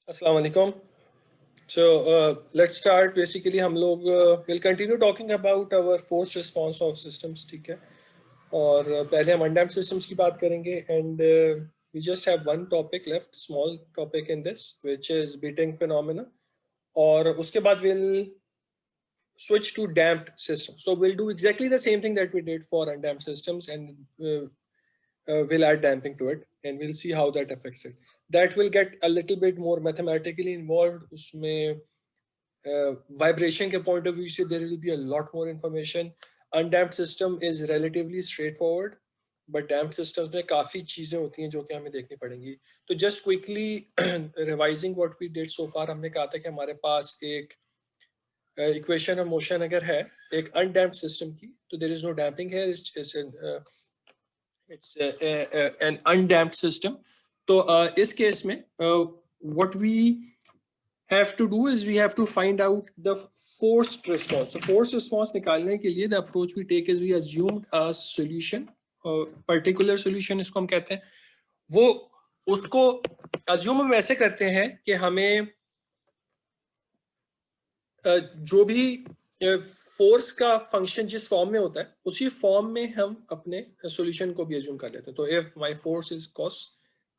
Assalamu alaikum. So let's start. Basically हम लोग will continue talking about our forced response of systems, ठीक है? और पहले हम undamped systems की बात करेंगे and we just have one topic left, small topic in this, which is beating phenomena. और उसके बाद we'll switch to damped systems. So we'll do exactly the same thing that we did for undamped systems and we'll add damping to it and we'll see how that affects it. That will get a little bit more mathematically involved. उसमें vibration के point of view से there will be a lot more information. Undamped system is relatively straightforward, but damped systems में काफी चीजें होती हैं जो कि हमें देखनी पड़ेंगी. तो just quickly revising what we did so far, हमने कहा था कि हमारे पास एक equation of motion अगर है एक undamped system की, तो there is no damping here. It's an undamped system. तो इस केस में what we have to do is we have to find out the forced response. So forced response निकालने के लिए the approach we take is we assumed a solution, particular solution इसको हम कहते हैं. वो उसको assume हम ऐसे करते हैं कि हमें जो भी फोर्स का फंक्शन जिस फॉर्म में होता है उसी फॉर्म में हम अपने सॉल्यूशन को भी अज्यूम कर लेते हैं. तो if my force is cos,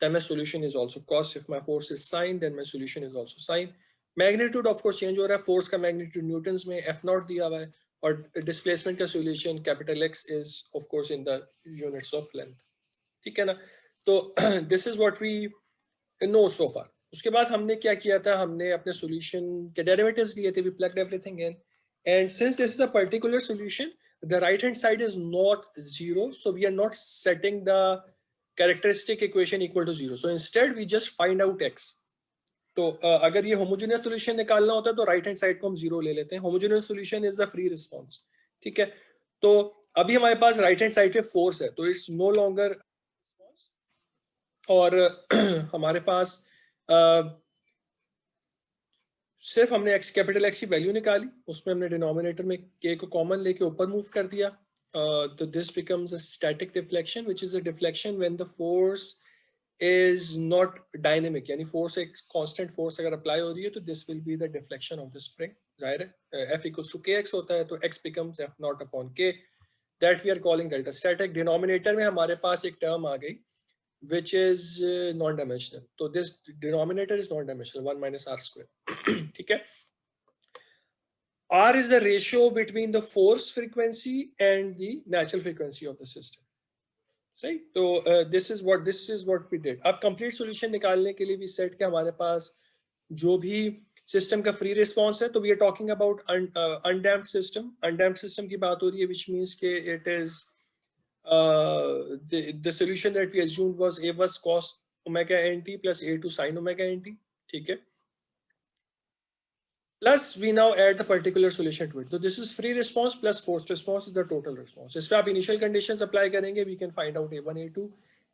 then my solution is also cos. If my force is sin, then my solution is also sin. Magnitude of course change हो रहा है. फोर्स का मैग्नीट्यूड न्यूटन्स में F नॉट दिया हुआ है और displacement का solution capital X is of course in the units of length. ठीक है ना. तो this is what we know so far. उसके बाद हमने क्या किया था, हमने अपने सॉल्यूशन के डेरिवेटिव्स लिए थे. We plugged everything in and since this is a particular solution, the right hand side is not zero, so we are not setting the characteristic equation equal to zero. So instead we just find out x. तो अगर ये homogeneous solution निकालना होता है तो right hand side को हम zero ले लेते हैं. Homogeneous solution is the free response. ठीक है. तो अभी हमारे पास right hand side पे force है तो it's no longer response. और हमारे पास सिर्फ हमने x कैपिटल X की वैल्यू निकाली, उसमें हमने डिनोमिनेटर में k को कॉमन लेके ऊपर मूव कर दिया. तो this becomes a static deflection which is a deflection when the force is not dynamic, यानी फोर्स एक कांस्टेंट फोर्स अगर अप्लाई हो रही है तो this will be the deflection of the spring. जाहिर है F इक्वल्स टू kx होता है तो x becomes F not upon k, that we are calling delta static. Denominator में हमारे पास एक टर्म आ गई which is non-dimensional. So this denominator is non-dimensional, 1 minus r square. ठीक है. R is the ratio between the force frequency and the natural frequency of the system. सही. तो this is what we did. अब complete solution निकालने के लिए we said कि हमारे पास जो भी system का free response है तो we are talking about undamped system. Undamped system की बात हो रही है which means कि it is the solution that we assumed was A was cos omega nt plus A2 sin omega nt. ठीक है. Plus we now add the particular solution to it. So this is free response plus forced response is the total response. इस पे आप initial conditions apply करेंगे, we can find out A1 A2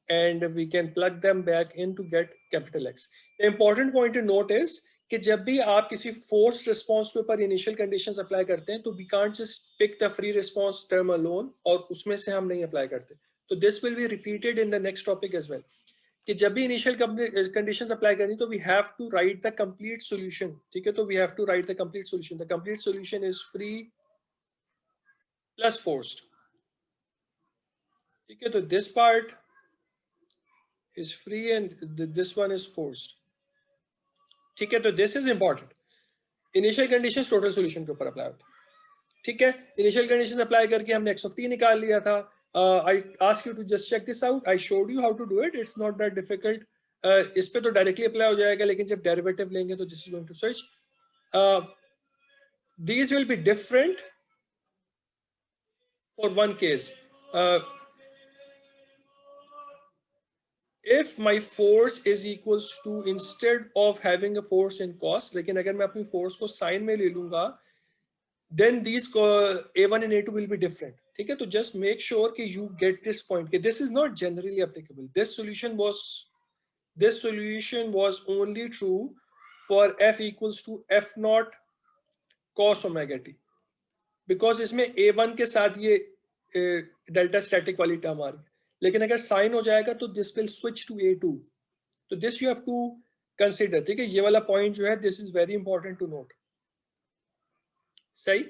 and we can plug them back in to get capital X. The important point to note is कि जब भी आप किसी forced response के ऊपर initial conditions apply करते हैं तो we can't just pick the free response term alone और उसमें से हम नहीं apply करते. तो this will be repeated in the next topic as well. कि जब भी initial conditions apply करनी तो we have to write the complete solution. ठीक है. तो we have to write the complete solution. The complete solution is free plus forced. ठीक है. तो this part is free and this one is forced. ठीक है. तो this is important. Initial conditions total solution के ऊपर अप्लाई होती है. ठीक है. इनिशियल कंडीशंस अप्लाई करके हमने x of t निकाल लिया था. I ask you to just check this out. I showed you how to do it. It's not that difficult. इस पे तो डायरेक्टली अप्लाई हो जाएगा लेकिन जब डेरिवेटिव लेंगे तो this is going to switch. These will be different for one case. If my force is equals to, instead of having a force in cos, लेकिन अगर मैं अपनी force को sin में ले लूंगा, then these A1 and A2 will be different. ठीक है. तो just make sure कि you get this point कि this is not generally applicable. This solution was only true for F equals to F naught cos omega t, because इसमें A1 के साथ ये delta static वाली टर्म आ रही है. लेकिन अगर साइन हो जाएगा तो this will switch to A2. तो this you have to consider, ठीक है, ये वाला पॉइंट जो है this is very important to note, सही।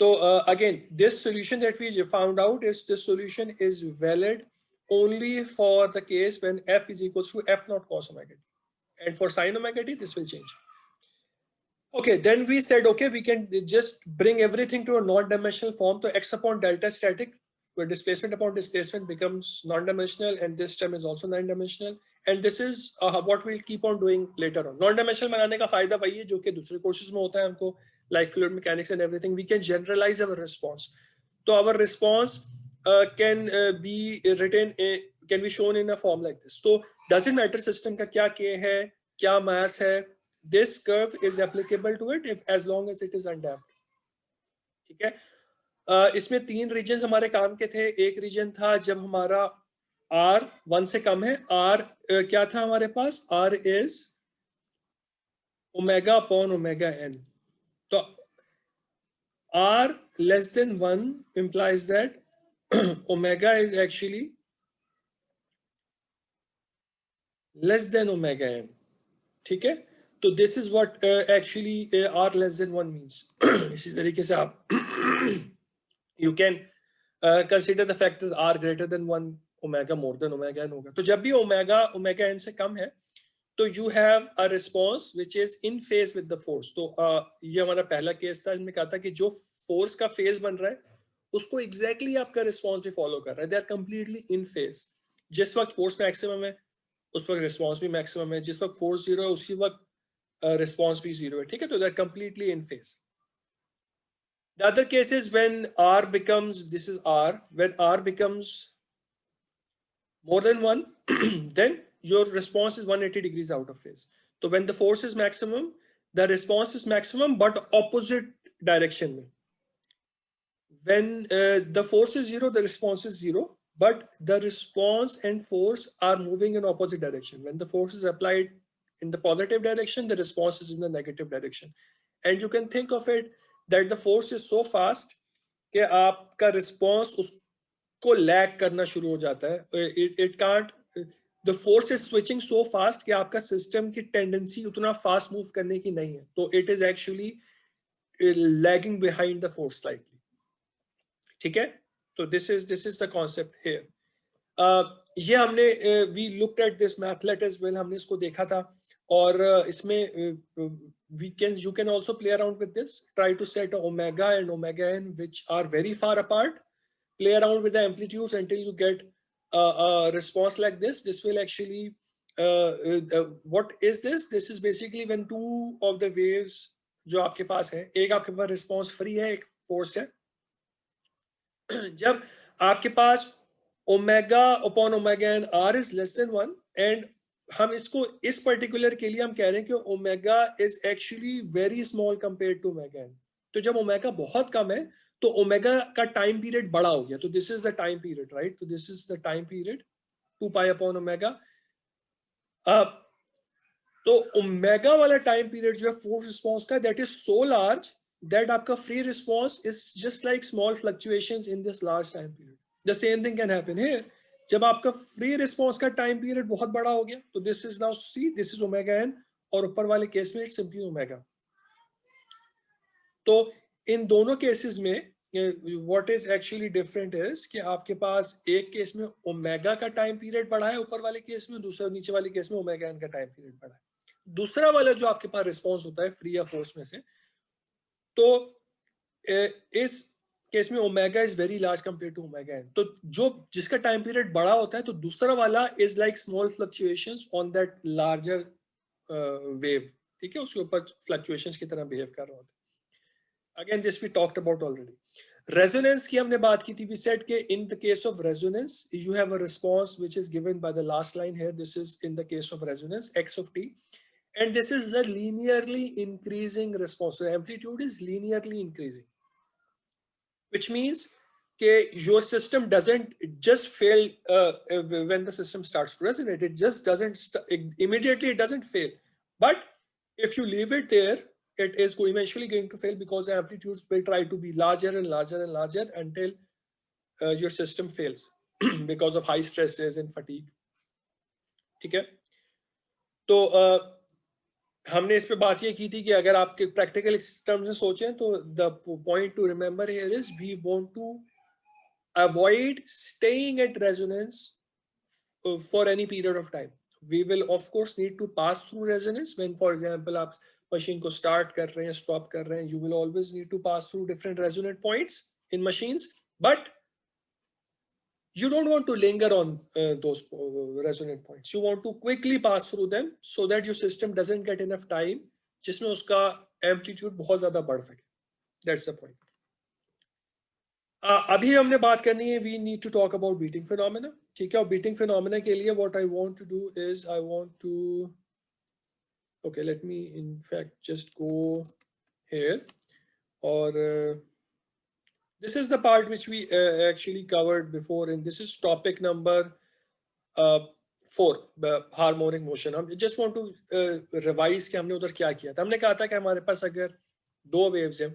तो again this solution that we found out is this solution is valid only for the case when f is equals to f naught cos omega t, and for sin omega t this will change. Okay, then we said okay, we can just bring everything to a non-dimensional form. So x upon delta static, where displacement upon displacement becomes non-dimensional, and this term is also non-dimensional, and this is what we'll keep on doing later on. Non-dimensional बनाने का फायदा वही है जो कि दूसरे courses में होता है हमको, like fluid mechanics and everything. We can generalize our response. So our response can be written can be shown in a form like this. So doesn't matter system का क्या K है, क्या mass है, this curve is applicable to it if as long as it is undamped, ठीक है। इसमें तीन reason हमारे काम के थे। एक रीजन था जब हमारा r 1 से कम है, r क्या था हमारे पास, r is omega upon omega n। तो r less than 1 implies that omega is actually less than omega n, ठीक है। तो this is what actually r less than 1 means। इसी तरीके से आप you can consider the fact that r greater than 1 omega more than omega n होगा। तो जब भी omega n से कम है तो you have a response which is in phase with the force। तो ये हमारा पहला केस था, इनमें कहा था कि जो फोर्स का फेज बन रहा है उसको exactly आपका रिस्पॉन्स भी फॉलो कर रहा है, they are completely in phase. जिस वक्त फोर्स मैक्सिमम है उस वक्त रिस्पॉन्स भी मैक्सिमम है, जिस वक्त फोर्स जीरो है उसी वक्त रिस्पॉन्स भी जीरो है, ठीक है। तो they are completely in phase. The other case is when r becomes, this is r, when r becomes more than 1, then your response is 180 degrees out of phase. So when the force is maximum, the response is maximum but opposite direction. When the force is zero, the response is zero, but the response and force are moving in opposite direction. When the force is applied in the positive direction, the response is in the negative direction. And you can think of it that the force is so fast कि आपका response उसको lag करना शुरू हो जाता है। It can't, the force is switching so fast कि आपका system की tendency उतना fast move करने की नहीं है। तो it is actually lagging behind the force slightly, ठीक है। तो this is the concept here. ये हमने we looked at this mathlet as well, हमने इसको देखा था, और इसमें you can also play around with this, try to set omega and omega n which are very far apart, play around with the amplitudes until you get a response like this. This will actually what is this? This is basically when two of the waves जो आपके पास है, एक आपके पास response free है, एक forced है। जब आपके पास omega upon omega n r is less than 1, and हम इसको इस पर्टिकुलर के लिए हम कह रहे हैं कि omega is actually very small compared to omega n. तो जब ओमेगा बहुत कम है तो ओमेगा का टाइम पीरियड बड़ा हो गया, तो this is the time period, right. तो this is the time period 2 pi upon omega. तो ओमेगा वाला टाइम पीरियड जो है फोर्स रिस्पॉन्स का, that is so large that आपका free response is just like small fluctuations in this large time period. The same thing can happen here. जब आपका free response का time period बहुत बड़ा हो गया तो this is now C, this is omega n, और ऊपर वाले केस में it's simply omega. तो इन दोनों केसेस में what is actually different is कि आपके पास एक केस में ओमेगा का टाइम पीरियड बढ़ा है ऊपर वाले केस में, दूसरा नीचे वाले केस में ओमेगा n का टाइम पीरियड बढ़ा है। दूसरा वाला जो आपके पास रिस्पॉन्स होता है फ्री या फोर्स में से, तो इस केस में omega is very large compare to omega n. तो जो जिसका टाइम पीरियड बड़ा होता है तो दूसरा वाला is like small fluctuations on that larger wave, ठीक है, उसके ऊपर फ्लक्चुएशंस की तरह बिहेव कर रहा होता है। Again this we talked about already. Resonance की हमने बात की थी, वी सेड के in the case of resonance you have a response which is given by the last line here, this is in the case of resonance x of t, and this is a linearly increasing response. So amplitude is linearly increasing, which means that your system doesn't just fail when the system starts to resonate. It just doesn't immediately, it doesn't fail, but if you leave it there, it is eventually going to fail because the amplitudes will try to be larger and larger and larger until your system fails because of high stresses and fatigue, ठीक है। तो हमने इस पे बात ये की थी कि अगर आपके प्रैक्टिकल टर्म्स में सोचें तो the point to remember here is we want to avoid staying at resonance for any period of time. We will of course need to pass through resonance when, for example, आप machine को start कर रहे हैं, stop कर रहे हैं. You will always need to pass through different resonant points in machines, but you don't want to linger on those resonant points. You want to quickly pass through them so that your system doesn't get enough time जिसमें उसका amplitude बहुत ज़्यादा बढ़ सके. That's the point. अभी हमने बात करनी है we need to talk about beating phenomena. ठीक है, और बीटिंग फिनोमेना के लिए what I want to do is I want to okay let me in fact just go here और this is the part which we actually covered before and this is topic number 4 harmonic motion. हम just want to revise कि हमने उधर क्या किया था. हमने कहा था कि हमारे पास अगर दो waves हैं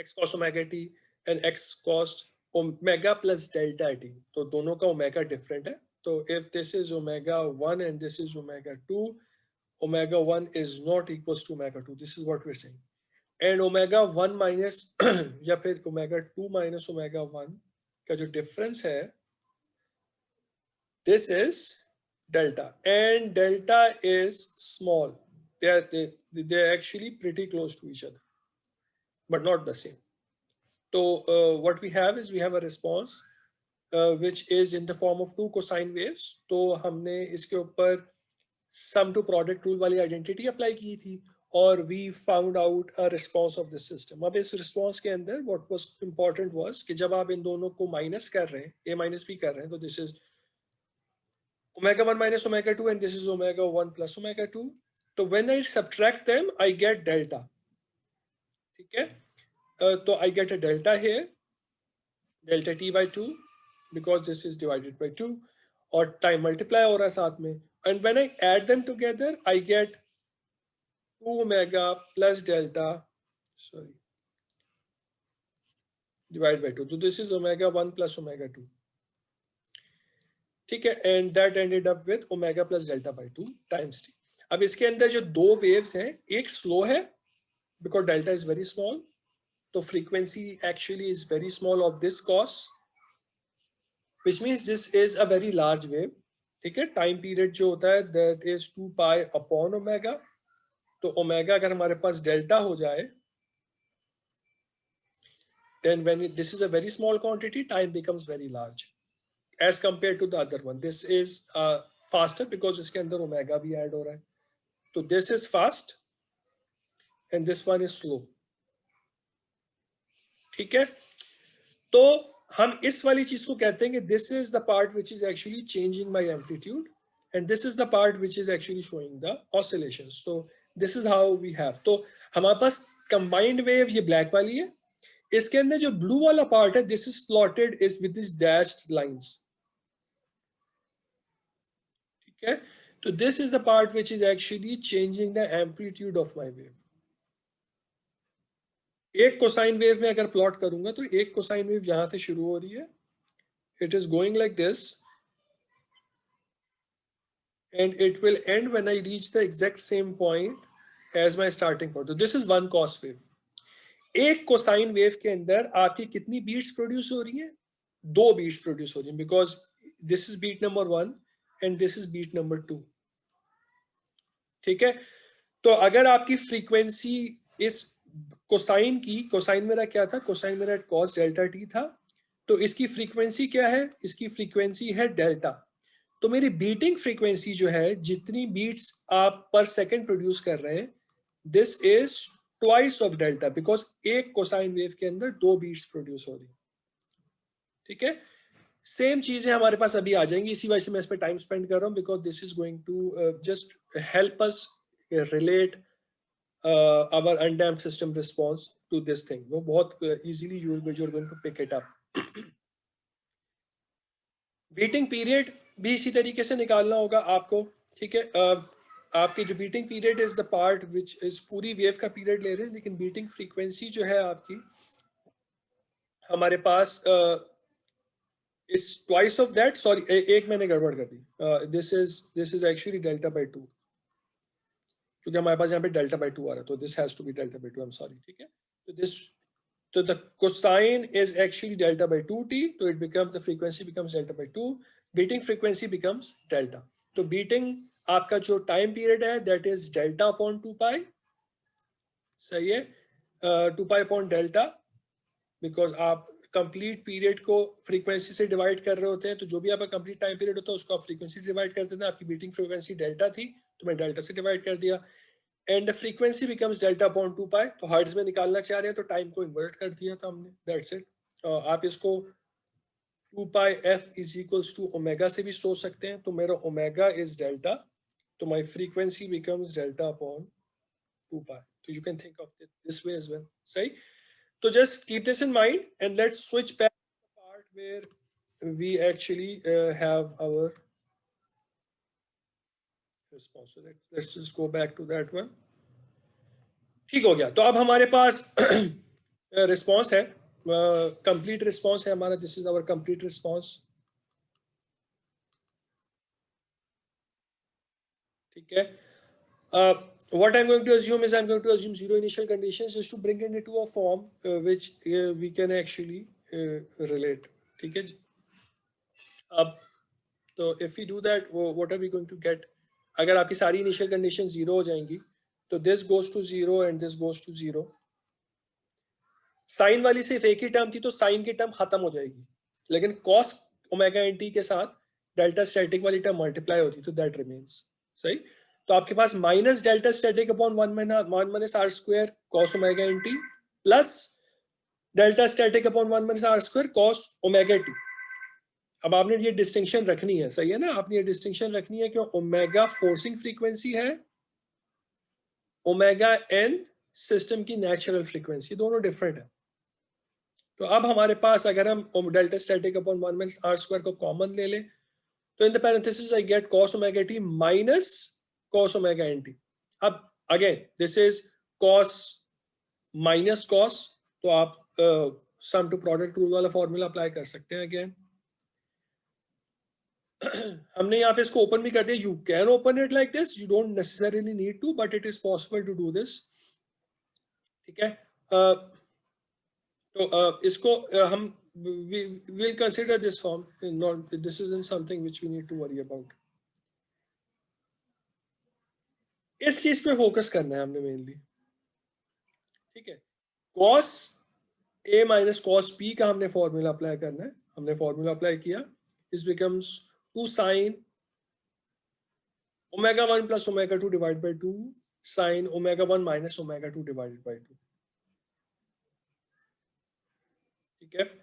x cos omega t and x cos omega plus delta t, तो दोनों का omega different है. तो if this is omega 1 and this is omega 2, omega 1 is not equals to omega 2. This is what we're saying. And omega 1 minus या फिर omega 2 minus omega 1 का जो difference है, this is delta and delta is small. They're actually pretty close to each other, but not the same. So what we have is we have a response which is in the form of two cosine waves. तो हमने इसके ऊपर sum to product rule वाली identity apply की थी और we found out a response of this system. अब इस response के अंदर what was important was कि जब आप इन दोनों को minus कर रहे हैं, a minus b कर रहे हैं, तो this is omega 1 minus omega 2 and this is omega 1 plus omega 2. तो when I subtract them, I get delta. ठीक है, तो I get a delta here, delta t by 2 because this is divided by 2 और time multiply हो रहा है साथ में, and when I add them together I get 2 omega plus delta divided by 2. So this is omega 1 plus omega 2. ठीक है, and that ended up with omega plus delta by 2 times t. अब इसके अंदर जो दो waves हैं, एक slow है because delta is very small, तो frequency actually is very small of this cos, which means this is a very large wave. ठीक है, time period जो होता है that is 2 pi upon omega. तो omega अगर हमारे पास delta हो जाए, then when this is a very small quantity, time becomes very large as compared to the other one. This is faster because इसके अंदर omega भी add हो रहा है. तो this is fast and this one is slow. ठीक है, तो हम इस वाली चीज को कहते हैं कि this is the part which is actually changing my amplitude and this is the part which is actually showing the oscillations. So this is how we have. तो हमारे पास combined wave ये black वाली है, इसके अंदर जो blue वाला part है, this is plotted is with these dashed lines. ठीक है, तो this is the part which is actually changing the amplitude of my wave. एक कोसाइन वेव में अगर प्लॉट करूंगा तो एक कोसाइन वेव यहां से शुरू हो रही है, it is going like this and it will end when I reach the exact same point as my starting point. तो this is one cos wave. एक कोसाइन वेव के अंदर आपकी कितनी बीट्स प्रोड्यूस हो रही है? दो बीट्स प्रोड्यूस हो रही है because this is beat number 1 and this is beat number 2. ठीक है, तो अगर आपकी फ्रीक्वेंसी इस कोसाइन की, कोसाइन मेरा क्या था, कोसाइन मेरा cos डेल्टा टी था, तो इसकी फ्रीक्वेंसी क्या है? इसकी फ्रीक्वेंसी है डेल्टा. तो मेरी बीटिंग फ्रीक्वेंसी जो है, जितनी बीट्स आप पर सेकंड प्रोड्यूस कर रहे हैं, this is twice of delta because एक कोसाइन वेव के अंदर दो बीट्स प्रोड्यूस हो रही. ठीक है, सेम चीजें हमारे पास अभी आ जाएंगी, इसी वजह से मैं इस पर टाइम स्पेंड कर रहा हूं because this is going to just help us relate our undamped system response to this thing. वो बहुत easily you're going to pick it up. Beating period भी इसी तरीके से निकालना होगा आपको. ठीक है, आपकी जो beating period is the part which is पूरी वेव का पीरियड ले रहे हैं, लेकिन बीटिंग फ्रीक्वेंसी जो है आपकी हमारे पास is twice of that. Sorry, एक मैंने गड़बड़ कर दी. This is actually delta by 2 क्योंकि हमारे पास यहाँ पे डेल्टा बाई 2 आ रहा है, तो this has to be delta by 2, I am sorry, ठीक है। तो दिस, तो the cosine is actually delta by 2t, तो it becomes, the frequency becomes delta by 2, beating frequency becomes delta. तो बीटिंग आपका जो टाइम पीरियड है that is delta upon 2 pi, सही है, 2 पाई अपॉन डेल्टा, बिकॉज आप complete period को frequency से डिवाइड कर रहे होते हैं, तो जो भी आपका कंप्लीट टाइम पीरियड होता है उसको आप फ्रीक्वेंसी से डिवाइड करते थे। आपकी बीटिंग फ्रीक्वेंसी डेल्टा थी तो मैं डेल्टा से डिवाइड कर दिया, and the frequency becomes delta upon 2 pi. तो हर्ट्ज में निकालना चाह रहे हैं तो टाइम को इन्वर्ट कर दिया था हमने, दैट्स इट। आप इसको 2 pi f is equals to omega से भी सोच सकते हैं, तो मेरा ओमेगा इज डेल्टा, तो my frequency becomes delta upon 2 pi. तो you can think of it this way as well, सही। So just keep this in mind and let's switch back to the part where we actually have our response. So let's just go back to that one. ठीक हो गया, तो अब हमारे पास response है, complete response है हमारा, this is our complete response, ठीक है। What I'm going to assume is I'm going to assume zero initial conditions just to bring it into a form which we can actually relate, ठीक है जी। अब तो if we do that, what are we going to get? अगर आपकी सारी initial condition zero हो जाएंगी तो this goes to zero and this goes to zero. Sine वाली सिर्फ एक ही टर्म थी तो साइन की टर्म खत्म हो जाएगी, लेकिन कॉस ओमेगा एन टी के साथ डेल्टा स्टैटिक वाली टर्म मल्टीप्लाई होती तो दैट रिमेन्स, सही। तो आपके पास minus delta static upon 1 minus r square cos omega n t plus delta static upon 1 minus r square cos omega t. अब आपने ये डिस्टिंक्शन रखनी है, सही है ना, आपने ये डिस्टिंक्शन रखनी है कि ओमेगा फोर्सिंग फ्रीक्वेंसी है, ओमेगा एन सिस्टम की नेचुरल फ्रीक्वेंसी, दोनों डिफरेंट है। तो अब हमारे पास अगर हम delta static upon 1 minus r square को कॉमन ले लें तो in the parenthesis I get cos omega t minus cos omega n t. अब again this is cos minus cos, तो आप सम टू प्रोडक्ट रूल वाला फॉर्मूला अप्लाई कर सकते हैं अगेन। हमने यहाँ पे इसको ओपन भी कर दिया, you can open it like this, you don't necessarily need to, but it is possible to do this, ठीक है। तो इसको हम we will consider this form, not this isn't something which we need to worry about. इस चीज पे focus करना है हमने मेनली, ठीक है। cos a minus cos b का हमने फॉर्मूला अप्लाई करना है, हमने फॉर्मूला अप्लाई किया, इस becomes 2 sin omega 1 plus omega 2 divide by 2 sin omega 1 minus omega 2 divided by 2, ठीक है।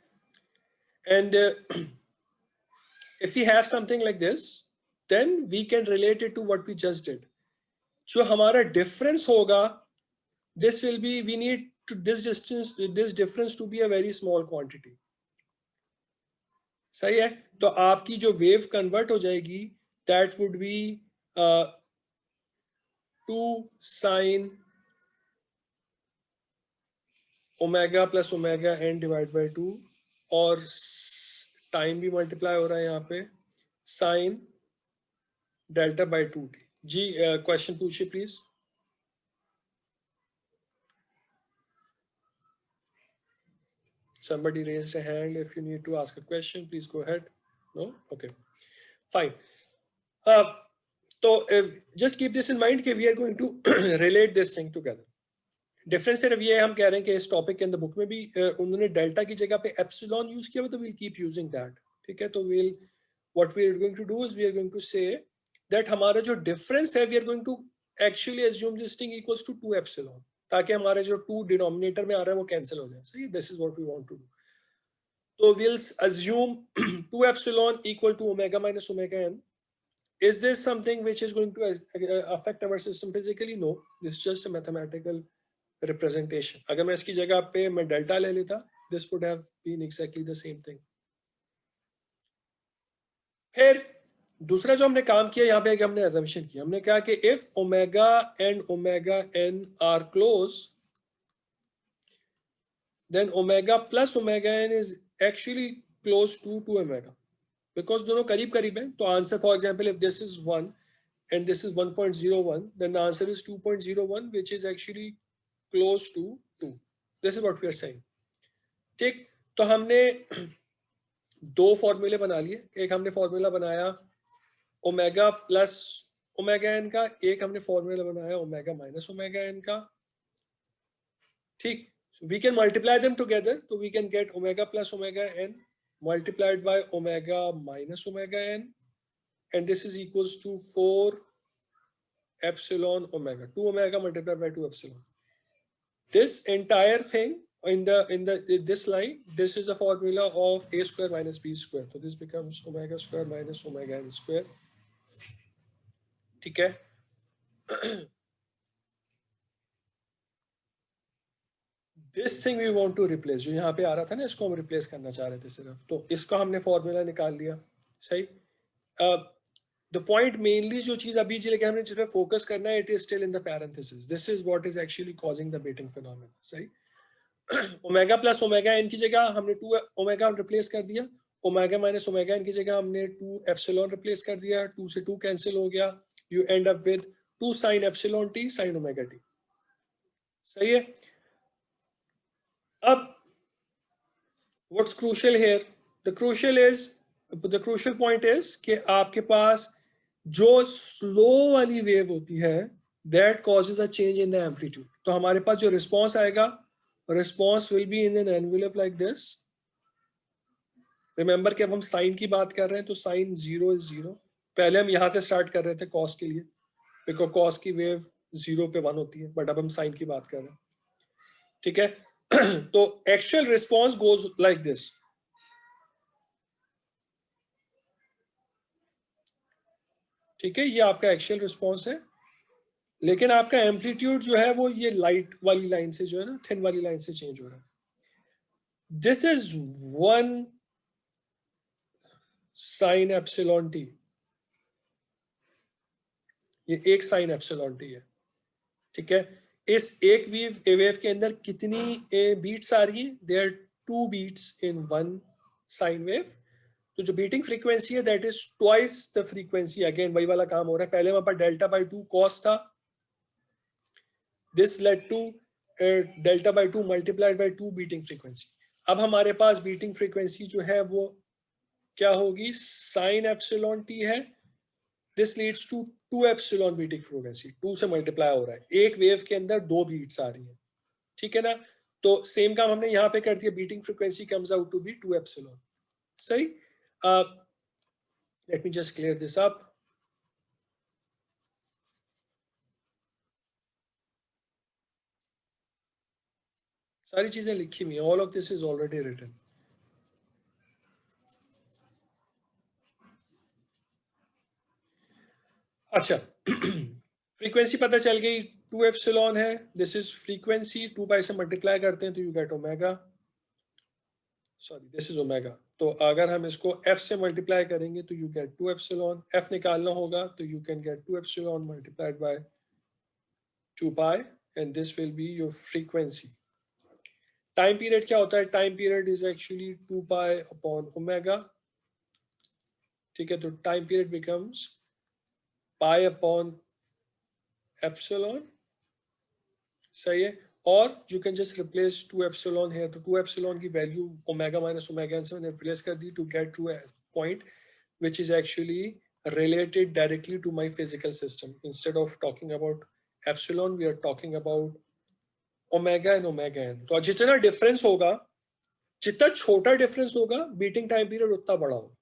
And if we have something like this, then we can relate it to what we just did. जो हमारा difference होगा, this will be, we need to this difference to be a very small quantity. सही है, तो आपकी जो wave convert हो जाएगी, that would be 2 sin omega plus omega n divide by 2, और टाइम भी मल्टीप्लाई हो रहा है यहाँ पे साइन डेल्टा बाई 2 टी। जी क्वेश्चन पूछिए please. Somebody raised a hand. If you need to ask a question, please go ahead. No? Okay. Fine. So just keep this in mind कि we are going to relate this thing together. Difference सिर्फ ये हम कह रहे हैं कि इस topic के अंदर बुक में भी उन्होंने डेल्टा की जगह पे एप्सिलॉन यूज किया, तो वील कीप यूजिंग दैट, ठीक है। तो we'll what we are going to do is we are going to say that हमारा जो डिफरेंस है we are going to actually assume this thing equals to 2 epsilon, ताकि हमारे जो 2 डिनोमिनेटर में आ रहा है वो कैंसिल हो जाए, सही। This is what we want to do. तो we'll assume 2 epsilon equal to omega minus omega n. Is this something which is going to affect our system physically? No, this is just a mathematical representation. अगर मैं इसकी जगह पे मैं delta ले लेता, this would have been exactly the same thing. फिर दूसरा जो हमने काम किया यहाँ पे, हमने assumption किया, हमने कहा कि if omega and omega n are close, then omega plus omega n is actually close to omega, because दोनों करीब करीब हैं। तो answer for example if this is 1 and this is 1.01, then the answer is 2.01, which is actually close to 2. This is what we are saying. ठीक, तो हमने दो फॉर्मूले बना लिए. एक हमने फॉर्मूला बनाया ओमेगा प्लस ओमेगा एन का, एक हमने फॉर्मूला बनाया ओमेगा माइनस ओमेगा एन का. ठीक, so we can multiply them together, so we can get omega plus omega n multiplied by omega minus omega n, and this is equals to 4 epsilon omega, 2 omega multiplied by 2 epsilon. This entire thing in this line, this is a formula of a square minus b square, so this becomes omega square minus omega n square. ठीक है. This thing we want to replace, जो यहाँ पे आ रहा था ना, इसको हम replace करना चाह रहे थे सिर्फ, तो इसका हमने फॉर्मूला निकाल लिया. सही. The point mainly जो चीज अभी लेके हमने जिस पे फोकस करना है, it is still in the parenthesis. This is what is actually causing the Betting phenomenon. सही. ओमेगा प्लस ओमेगा एन की जगह हमने 2 ओमेगा रिप्लेस कर दिया, ओमेगा माइनस ओमेगा एन की जगह हमने 2 एप्सिलॉन रिप्लेस कर दिया, 2 से 2 कैंसिल हो गया, you end up with 2 sine epsilon t sine omega t. सही है. अब what's crucial here? The crucial point is कि आपके पास जो स्लो वाली वेव होती है, that causes a change in the amplitude. तो हमारे पास जो रिस्पॉन्स आएगा, response will be in an envelope like this. Remember कि अब हम साइन की बात कर रहे हैं, तो साइन 0 is 0. पहले हम यहाँ से स्टार्ट कर रहे थे कॉस के लिए, बिकॉज कॉस की वेव 0 पे 1 होती है, बट अब हम साइन की बात कर रहे हैं. ठीक है. तो actual response goes like this. ठीक है, ये आपका एक्चुअल रिस्पॉन्स है, लेकिन आपका एम्पलीट्यूड जो है वो ये लाइट वाली लाइन से जो है ना, थिन वाली लाइन से चेंज हो रहा है. This is 1 sine epsilon t. ये एक साइन एप्सिलॉन टी है. ठीक है. इस एक वेव के अंदर कितनी बीट्स आ रही है? There 2 beats in 1 sine wave. तो जो बीटिंग फ्रीक्वेंसी है, that is twice the frequency. Again वही वाला काम हो रहा है. पहले वहां पर डेल्टा बाई 2 कॉस था, this led to delta by 2 multiplied by 2 beating frequency. अब हमारे पास बीटिंग फ्रीक्वेंसी जो है वो क्या होगी? साइन एप्सिलॉन टी है. This leads to 2 epsilon beating frequency. 2 से मल्टीप्लाई हो रहा है. एक वेव के अंदर 2 बीट्स आ रही है. ठीक है ना. तो सेम काम हमने यहाँ पे कर दिया. Beating frequency comes out to be 2 epsilon. सही. Let me just clear this up. सारी चीजें लिखी हुई हैं. All of this is already written. अच्छा. फ्रीक्वेंसी पता चल गई, 2 एप्सिलॉन है. This is frequency. 2 बाई से मल्टीप्लाई करते हैं तो you get omega. Sorry, this is omega. तो अगर हम इसको f से मल्टीप्लाई करेंगे तो यू गेट 2 एप्सिलॉन. f निकालना होगा तो you can get 2 epsilon multiplied by 2 pi, and this will be your frequency. Time period क्या होता है? Time period is actually 2 pi upon omega. ठीक है. तो time period becomes pi upon epsilon. सही है. और you can just replace 2 epsilon है, तो 2 एप्सिलॉन की value omega minus omega n से मैंने रिप्लेस कर दी to get to a point which is actually related directly to my physical system. Instead of talking about epsilon, we are talking about omega and omega n. तो जितना difference होगा, जितना छोटा difference होगा, बीटिंग टाइम पीरियड उतना बड़ा होगा.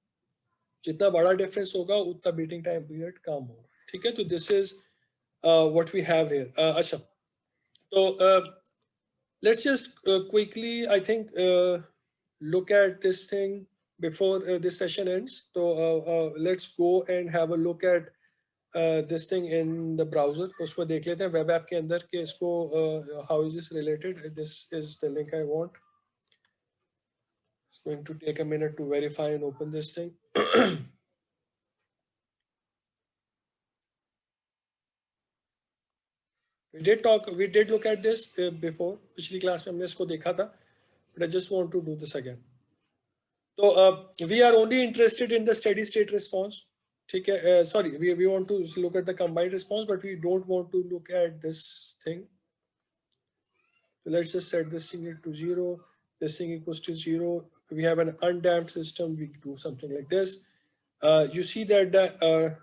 जितना बड़ा डिफरेंस होगा उतना बीटिंग टाइम पीरियड कम होगा. ठीक है. तो this is what we have here. अच्छा. तो let's just quickly, I think, look at this thing before this session ends. So let's go and have a look at this thing in the browser. उसमें देख लेते हैं web app के अंदर कि इसको how is this related. This is the link I want. It's going to take a minute to verify and open this thing. We did look at this before. पिछली class में हमने इसको देखा था, but I just want to do this again. So we are only interested in the steady state response. ठीक है, sorry, we want to look at the combined response, but we don't want to look at this thing. So let's just set this thing to 0, this thing equals to 0. We have an undamped system, we do something like this. You see that the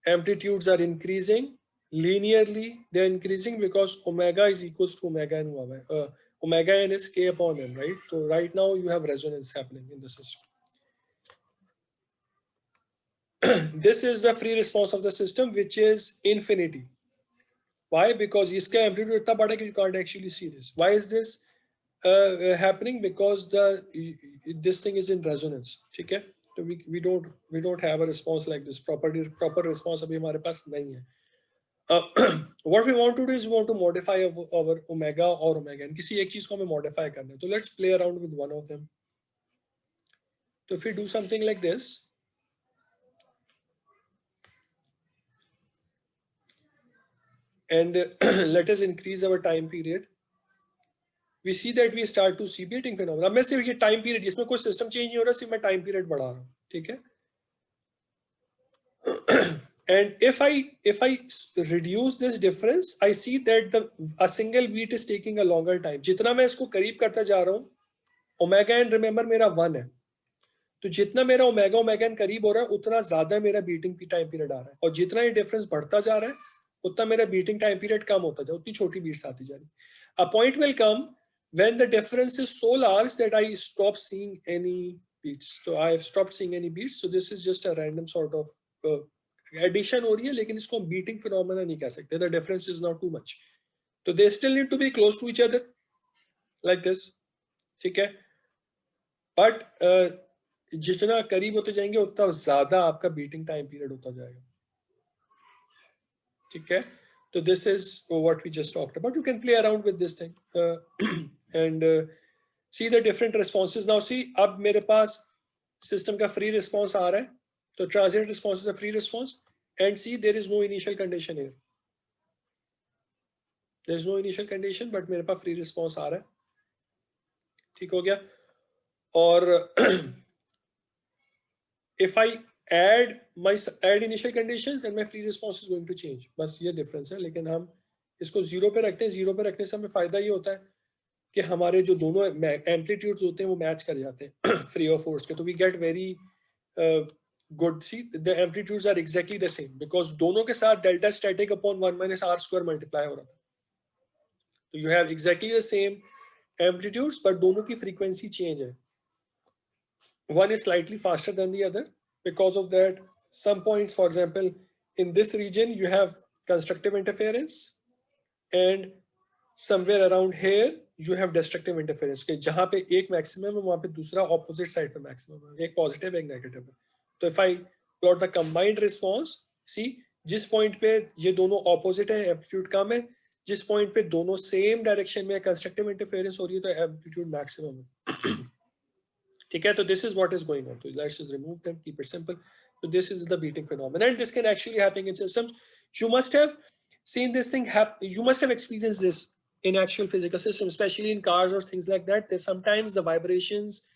amplitudes are increasing linearly. They're increasing because omega is equals to omega n हुआ है. Omega n is k upon m, right? So right now you have resonance happening in the system. This is the free response of the system, which is infinity. Why? Because इसका amplitude इतना बड़ा कि you can't actually see this. Why is this happening? Because this thing is in resonance. ठीक है? So we don't have a response like this. Proper response अभी हमारे पास नहीं है. What we want to do is we want to modify our omega or omega n. किसी एक चीज को हमें modify करना है. So let's play around with one of them. So if we do something like this, and let us increase our time period, we see that we start to see beating phenomena. अब मैं सिर्फ ये time period, जिसमें कोई system change नहीं हो रहा, सिर्फ मैं time period बढ़ा रहा हूँ, ठीक है? And if I reduce this difference, I see that a single beat is taking a longer time. जितना मैं इसको करीब करता जा रहा हूँ, omega n remember मेरा 1 है, तो जितना मेरा omega n करीब हो रहा है, उतना ज्यादा मेरा beating time period आ रहा है, और जितना ये difference बढ़ता जा रहा है, उतना मेरा beating time period कम होता जा, उतनी छोटी beats आती जा रही. A point will come when the difference is so large that I stop seeing any beats. So I have stopped seeing any beats. So this is just a random sort of addition हो रही है, लेकिन इसको beating phenomena नहीं कह सकते. The difference is not too much. So they still need to be close to each other, like this. ठीक है? But जितना करीब होते जाएंगे, उतना ज्यादा आपका beating time period होता जाएगा. ठीक है? So this is what we just talked about. You can play around with this thing and see the different responses. Now see, अब मेरे पास system का free response आ रहा है. So transient response is a free response, and see there is no initial condition here. There is no initial condition, but मेरे पास free response आ रहा है. ठीक हो गया? और if I add initial conditions, then my free response is going to change. बस ये difference है, लेकिन हम इसको 0 पे रखते हैं. 0 पे रखने से हमें फायदा ये होता है कि हमारे जो दोनों amplitudes होते हैं वो मैच कर जाते हैं free और forced के. तो we get very good. See, the amplitudes are exactly the same because दोनों के साथ delta static upon 1 minus r square multiply हो रहा था. So you have exactly the same amplitudes, but दोनों की frequency change है. One is slightly faster than the other. Because of that, some points, for example, in this region, you have constructive interference, and somewhere around here, you have destructive interference. Okay, जहाँ पे एक maximum है, वहाँ पे दूसरा opposite side पे maximum है, एक positive, एक negative है. तो if I plot the combined response, see, जिस point पे ये दोनों opposite है, amplitude कम है, जिस point पे दोनों same direction में constructive interference हो रही है, तो amplitude maximum है. ठीक है? तो this is what is going on. So let's just remove them, keep it simple. So this is the beating phenomenon, and this can actually happen in systems. You must have seen this thing happen. You must have experienced this in actual physical systems, especially in cars or things like that. There's sometimes the vibrations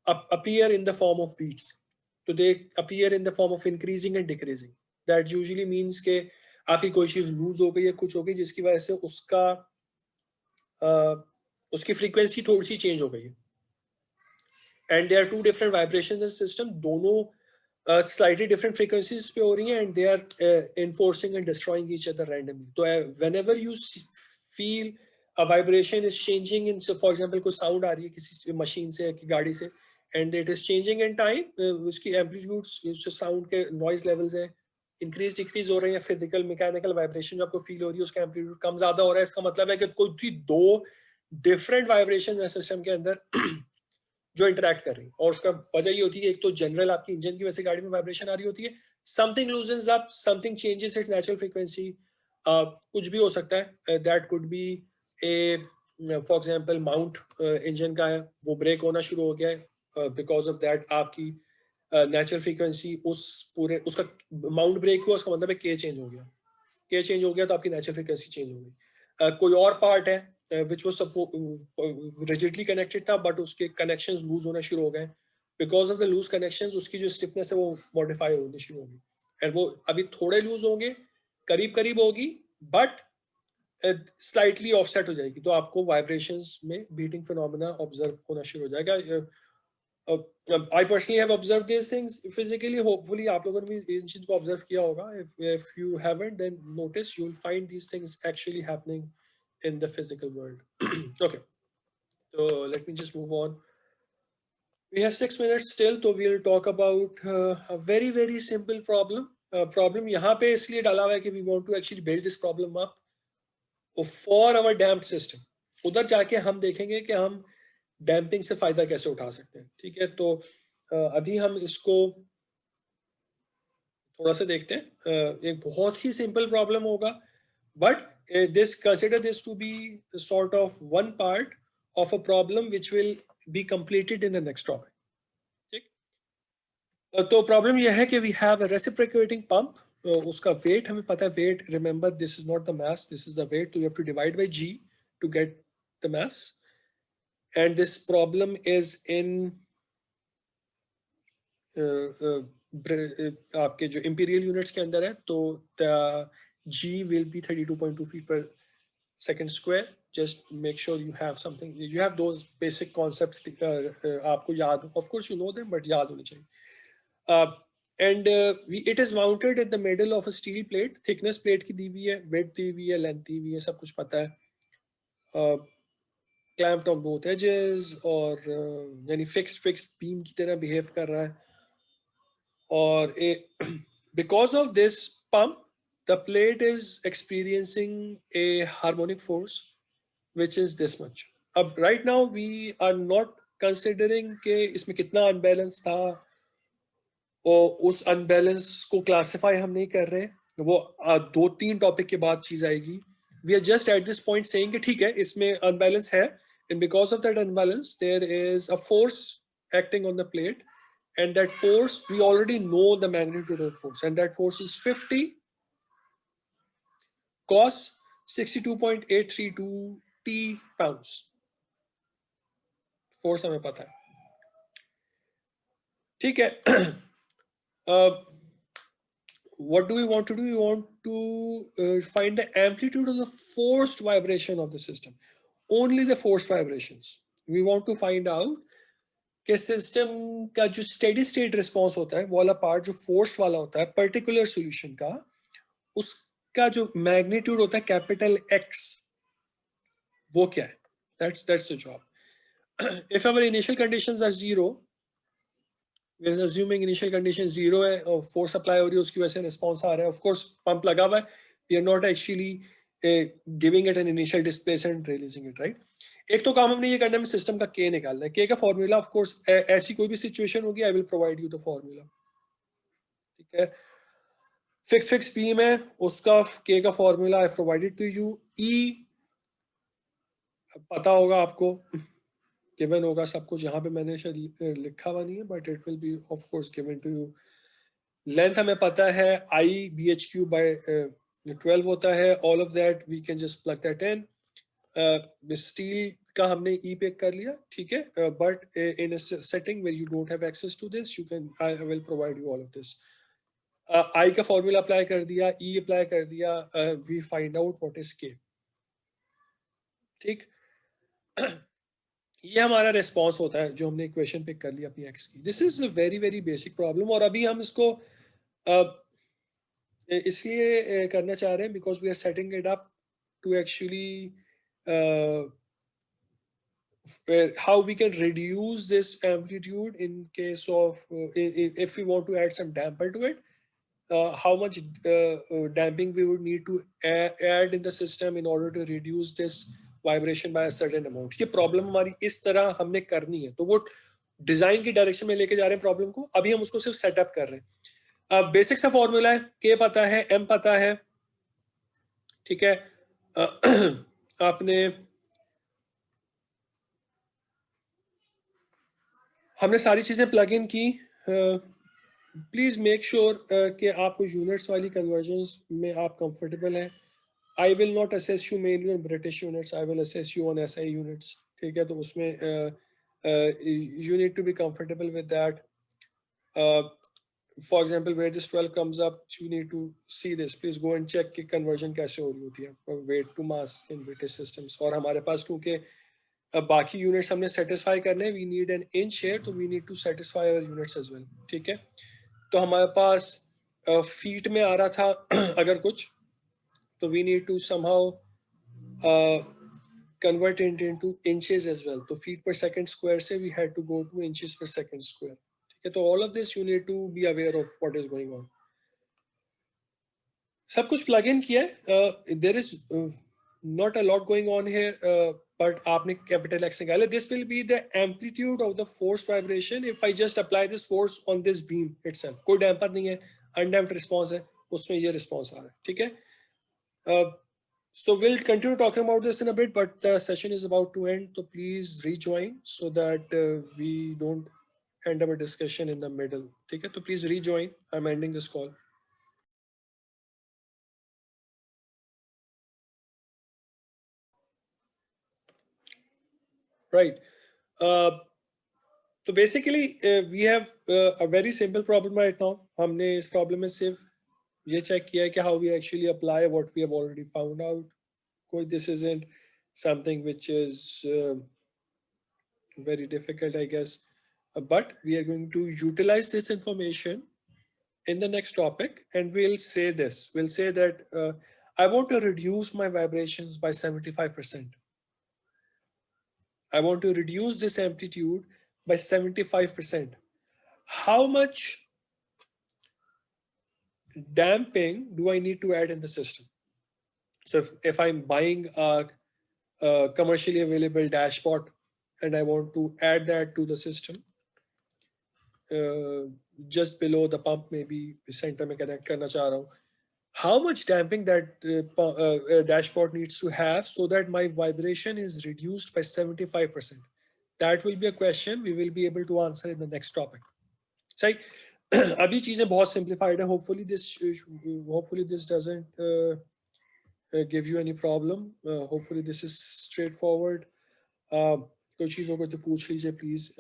appear in the form of beats. So they appear in the form of increasing and decreasing. That usually means कि आपकी कोई चीज loose हो गई है, कुछ हो गई, जिसकी वजह से उसकी frequency थोड़ी सी change हो गई है. And there are two different vibrations in the system. दोनों slightly different frequencies पे हो रही हैं, and they are enforcing and destroying each other randomly. So whenever you feel a vibration is changing in, so for example, कोई sound आ रही है किसी machine से, की गाड़ी से, and it is changing in time, उसकी amplitudes, जो sound के noise levels हैं, increase decrease हो रहे हैं, physical mechanical vibration जो आपको feel हो रही है, उसका amplitude कम ज़्यादा हो रहा है. इसका मतलब है कि कोई दो different vibrations है system के अंदर जो इंटरैक्ट कर रही है, और उसका वजह ये होती है, एक तो जनरल आपकी इंजन की वजह से गाड़ी में वाइब्रेशन आ रही होती है, something loosens up, something changes its natural frequency, कुछ भी हो सकता है. That could be a, for example mount engine का है, वो ब्रेक होना शुरू हो गया है, बिकॉज ऑफ दैट आपकी नेचुरल फ्रीक्वेंसी उस पूरे, उसका माउंट ब्रेक हुआ, उसका मतलब है के चेंज हो गया, के चेंज हो गया तो आपकी नेचुरल फ्रीक्वेंसी चेंज हो गई. कोई और पार्ट है which was rigidly connected था, but उसके connections lose होना शुरू हो गए, because of the loose connections उसकी जो स्टिफनेस है वो मॉडिफाई होनी शुरू होगी, एंड वो अभी थोड़े लूज होंगे, करीब करीब होगी, बट स्लाइटली ऑफसेट हो जाएगी, तो आपको वाइब्रेशंस में बीटिंग फिनोमेना ऑब्जर्व होना शुरू हो जाएगा. I personally have observed these things physically. Hopefully आप लोगों ने भी इन चीज़ को observe किया होगा. If you haven't, then notice you'll find these things actually happening in the physical world. Okay, so let me just move on. We have 6 minutes still, so we'll talk about a very very simple problem. Problem यहाँ पे इसलिए डाला हुआ है कि we want to actually build this problem up for our damped system. उधर जाके हम देखेंगे कि हम डैम्पिंग से फायदा कैसे उठा सकते हैं. ठीक है, तो अभी हम इसको थोड़ा सा देखते हैं. एक बहुत ही सिंपल प्रॉब्लम होगा, but this consider this to be sort of one part of a problem which will be completed in the next topic. ठीक, तो प्रॉब्लम यह है कि we have a reciprocating pump. उसका वेट हमें पता है. Weight, remember, this is not the mass, this is the weight, तो you have to divide by g to get the mass. And this problem is in आपके जो imperial units के अंदर है, तो the G will be 32.2 feet per second square. Just make sure you have something, you have those basic concepts. आपको याद, of course you know them, but याद होनी चाहिए. And it is mounted in the middle of a steel plate. Thickness plate की दी हुई है, width दी हुई है, length दी हुई है, सब कुछ पता है. clamped on both edges, और यानी fixed beam की तरह behave कर रहा है. और because of this pump, the plate is experiencing a harmonic force which is this much. अब right now we are not considering कि इसमें कितना unbalance था, और उस unbalance को classify हम नहीं कर रहे. वो 2-3 टॉपिक के बाद चीज आएगी. We are just at this point saying कि ठीक है, इसमें unbalance है, and because of that unbalance there is a force acting on the plate, and that force, we already know the magnitude of the force, and that force is 50 cos 62.832 t pounds. force हमें पता है. ठीक है. What do we want to do? We want to find the amplitude of the forced vibration of the system. Only the forced vibrations. We want to find out कि system का जो steady state response होता है, वो वाला part जो forced वाला होता है पर्टिकुलर सॉल्यूशन का, उसका जो मैग्नीट्यूड होता है कैपिटल एक्स, वो क्या है. That's the job. If our initial conditions are zero, we are assuming initial condition zero है और फोर्स अप्लाई हो रही है, उसकी वजह से रिस्पॉन्स आ रहा है. ऑफ कोर्स पंप लगा हुआ है, we are not actually giving it an initial displacement, releasing it, right. एक तो काम हमने ये करना है, सिस्टम का के निकालना है. के का फॉर्मूला, ऑफ कोर्स ऐसी कोई भी सिचुएशन होगी, I will provide you the formula. ठीक है, फिक्स बीम है, उसका के का formula I provided to you. E पता होगा आपको, गिवन होगा सब कुछ. यहाँ पे मैंने शायद लिखा हुआ नहीं है, but it will be of course given to you. Length हमें पता है, I b h cube by 12 होता है. All of that we can just plug that in. Steel का हमने ई पिक कर लिया, ठीक है, but in a setting where you don't have access to this, you can, I will provide you all of this. I का formula apply कर दिया, ई apply कर दिया, we find out what is k. ठीक, ये हमारा रिस्पॉन्स होता है जो हमने इक्वेशन पिक कर ली अपनी एक्स की. This is a very very basic problem, और अभी हम इसको इसलिए करना चाह रहे हैं because we are setting it up to actually how we can reduce this amplitude in case of if we want to add some damper to it, how much damping we would need to add in the system in order to reduce this vibration by a certain amount. ये problem हमारी इस तरह हमने करनी है, तो वो design की डायरेक्शन में लेके जा रहे हैं प्रॉब्लम को. अभी हम उसको सिर्फ सेटअप कर रहे हैं. बेसिक सा फॉर्मूला है, के पता है, एम पता है, ठीक है. आपने, हमने सारी चीजें प्लग इन की. प्लीज मेक श्योर कि आपको यूनिट्स वाली कन्वर्जन्स में आप कंफर्टेबल हैं. I will not assess you mainly on British units, I will assess you on SI units. ठीक है, तो उसमें You need to be comfortable with that. For example, where this 12 comes up, you need to see this. Please go and check कि conversion कैसे हो रही होती है weight to mass in British systems. और हमारे पास क्योंकि बाकी units हमने satisfy करने, we need an inch here, तो we need to satisfy our units as well. ठीक है? तो हमारे पास feet में आ रहा था अगर कुछ, तो we need to somehow convert it into inches as well. तो feet per second square से we had to go to inches per second square. ठीक है? तो all of this you need to be aware of what is going on. सब कुछ plug in किया है. There is not a lot going on here, but आपने capital X निकाला. This will be the amplitude of the force vibration if I just apply this force on this beam itself. कोई damper नहीं है, undamped response है, उसमें ये response आ रहा है. ठीक है? So we'll continue talking about this in a bit, but the session is about to end. So please rejoin so that we don't end our discussion in the middle. Okay, so please rejoin. I'm ending this call. Right. So basically, we have a very simple problem right now. हमने इस problem में सिर्फ ये check किया है कि how we actually apply what we have already found out. This isn't something which is very difficult, I guess. But we are going to utilize this information in the next topic, and we'll say this. We'll say that I want to reduce my vibrations by 75%. I want to reduce this amplitude by 75%. How much damping do I need to add in the system? So if I'm buying a commercially available dashpot and I want to add that to the system, just below the pump, maybe center में connect करना चाह रहा हूँ. How much damping that dashboard needs to have so that my vibration is reduced by 75%? That will be a question we will be able to answer in the next topic. So, अभी चीजें बहुत simplified है. Hopefully this doesn't give you any problem. Hopefully this is straightforward. कोई चीज़ होगा तो पूछ लीजिए please.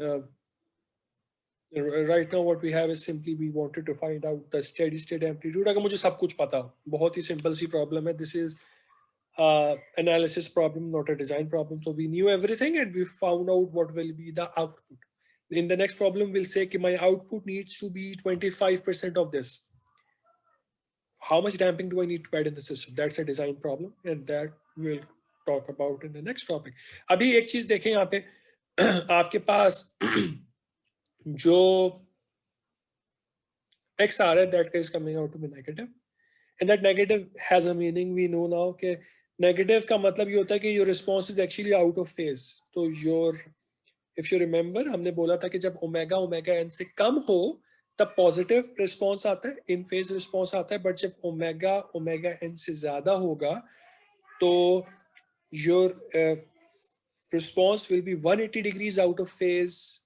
Right now what we have is simply we wanted to find out the steady state amplitude. अगर मुझे सब कुछ पता हो, बहुत ही simple सी problem है. This is analysis problem, not a design problem. So we knew everything and we found out what will be the output. In the next problem, we'll say that my output needs to be 25% of this. How much damping do I need to add in the system? That's a design problem, and that we'll talk about in the next topic. अभी एक चीज देखें यहाँ पे आपके पास जो x r that is coming out to be negative, and that negative has a meaning. We know now कि negative का मतलब ये होता है कि your response is actually out of phase. तो your, if you remember, हमने बोला था कि जब omega n से कम हो तब positive response आता है, in phase response आता है, but जब omega n से ज़्यादा होगा तो your response will be 180 degrees out of phase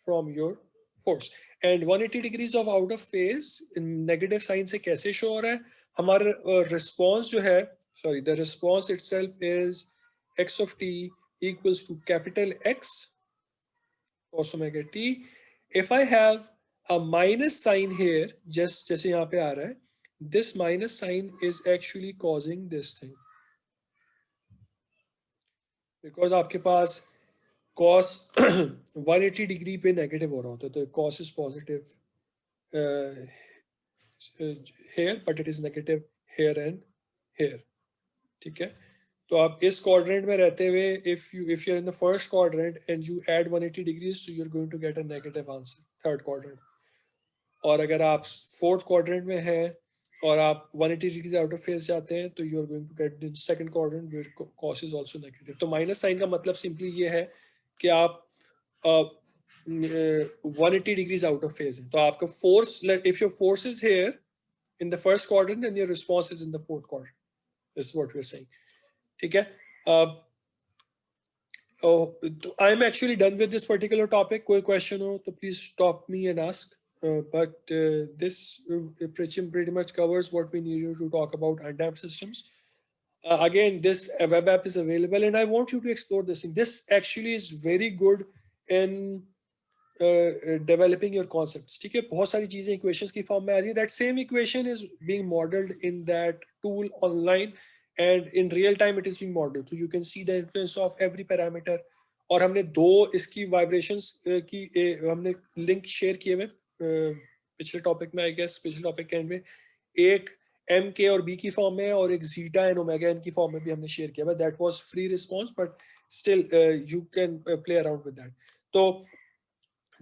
from your force. And 180 degrees of out of phase in negative sign से कैसे show हो रहा है? हमारा response जो है, sorry, the response itself is x of t equals to capital X cos omega t. If I have a minus sign here, just जैसे यहाँ पे आ रहा है, this minus sign is actually causing this thing. Because आपके पास cos 180 degree पे negative हो रहा होता है, तो cos is positive here, but it is negative here and here. ठीक है? तो आप इस quadrant में रहते हुए, if you're in the first quadrant and you add 180 degrees, so you're going to get a negative answer, third quadrant. और अगर आप fourth quadrant में हैं और आप 180 degrees out of phase जाते हैं, तो you're going to get the second quadrant where cos is also negative. तो minus sign का मतलब simply ये है कि आप 180 degrees out of phase है. तो आपका force, if your force is here in the first quadrant and your response is in the fourth quadrant, this is what we're saying. ठीक है? I'm actually done with this particular topic. कोई question हो तो please stop me and ask. But this pretty much covers what we needed to talk about undamped systems. Again, this web app is available and I want you to explore this thing. This actually is very good in developing your concepts. ठीक है, बहुत सारी चीजें equations की form में आ रही है. That same equation is being modeled in that tool online, and in real time it is being modeled. So you can see the influence of every parameter. और हमने दो इसकी vibrations की हमने link share किए हुए पिछले टॉपिक में, आई गेस पिछले टॉपिक के एंड में. एक एम के और बी की फॉर्म में और एक जीटा एंड ओमेगा एन की फॉर्म में भी हमने शेयर किया. That was free response, but still you can play around with that. तो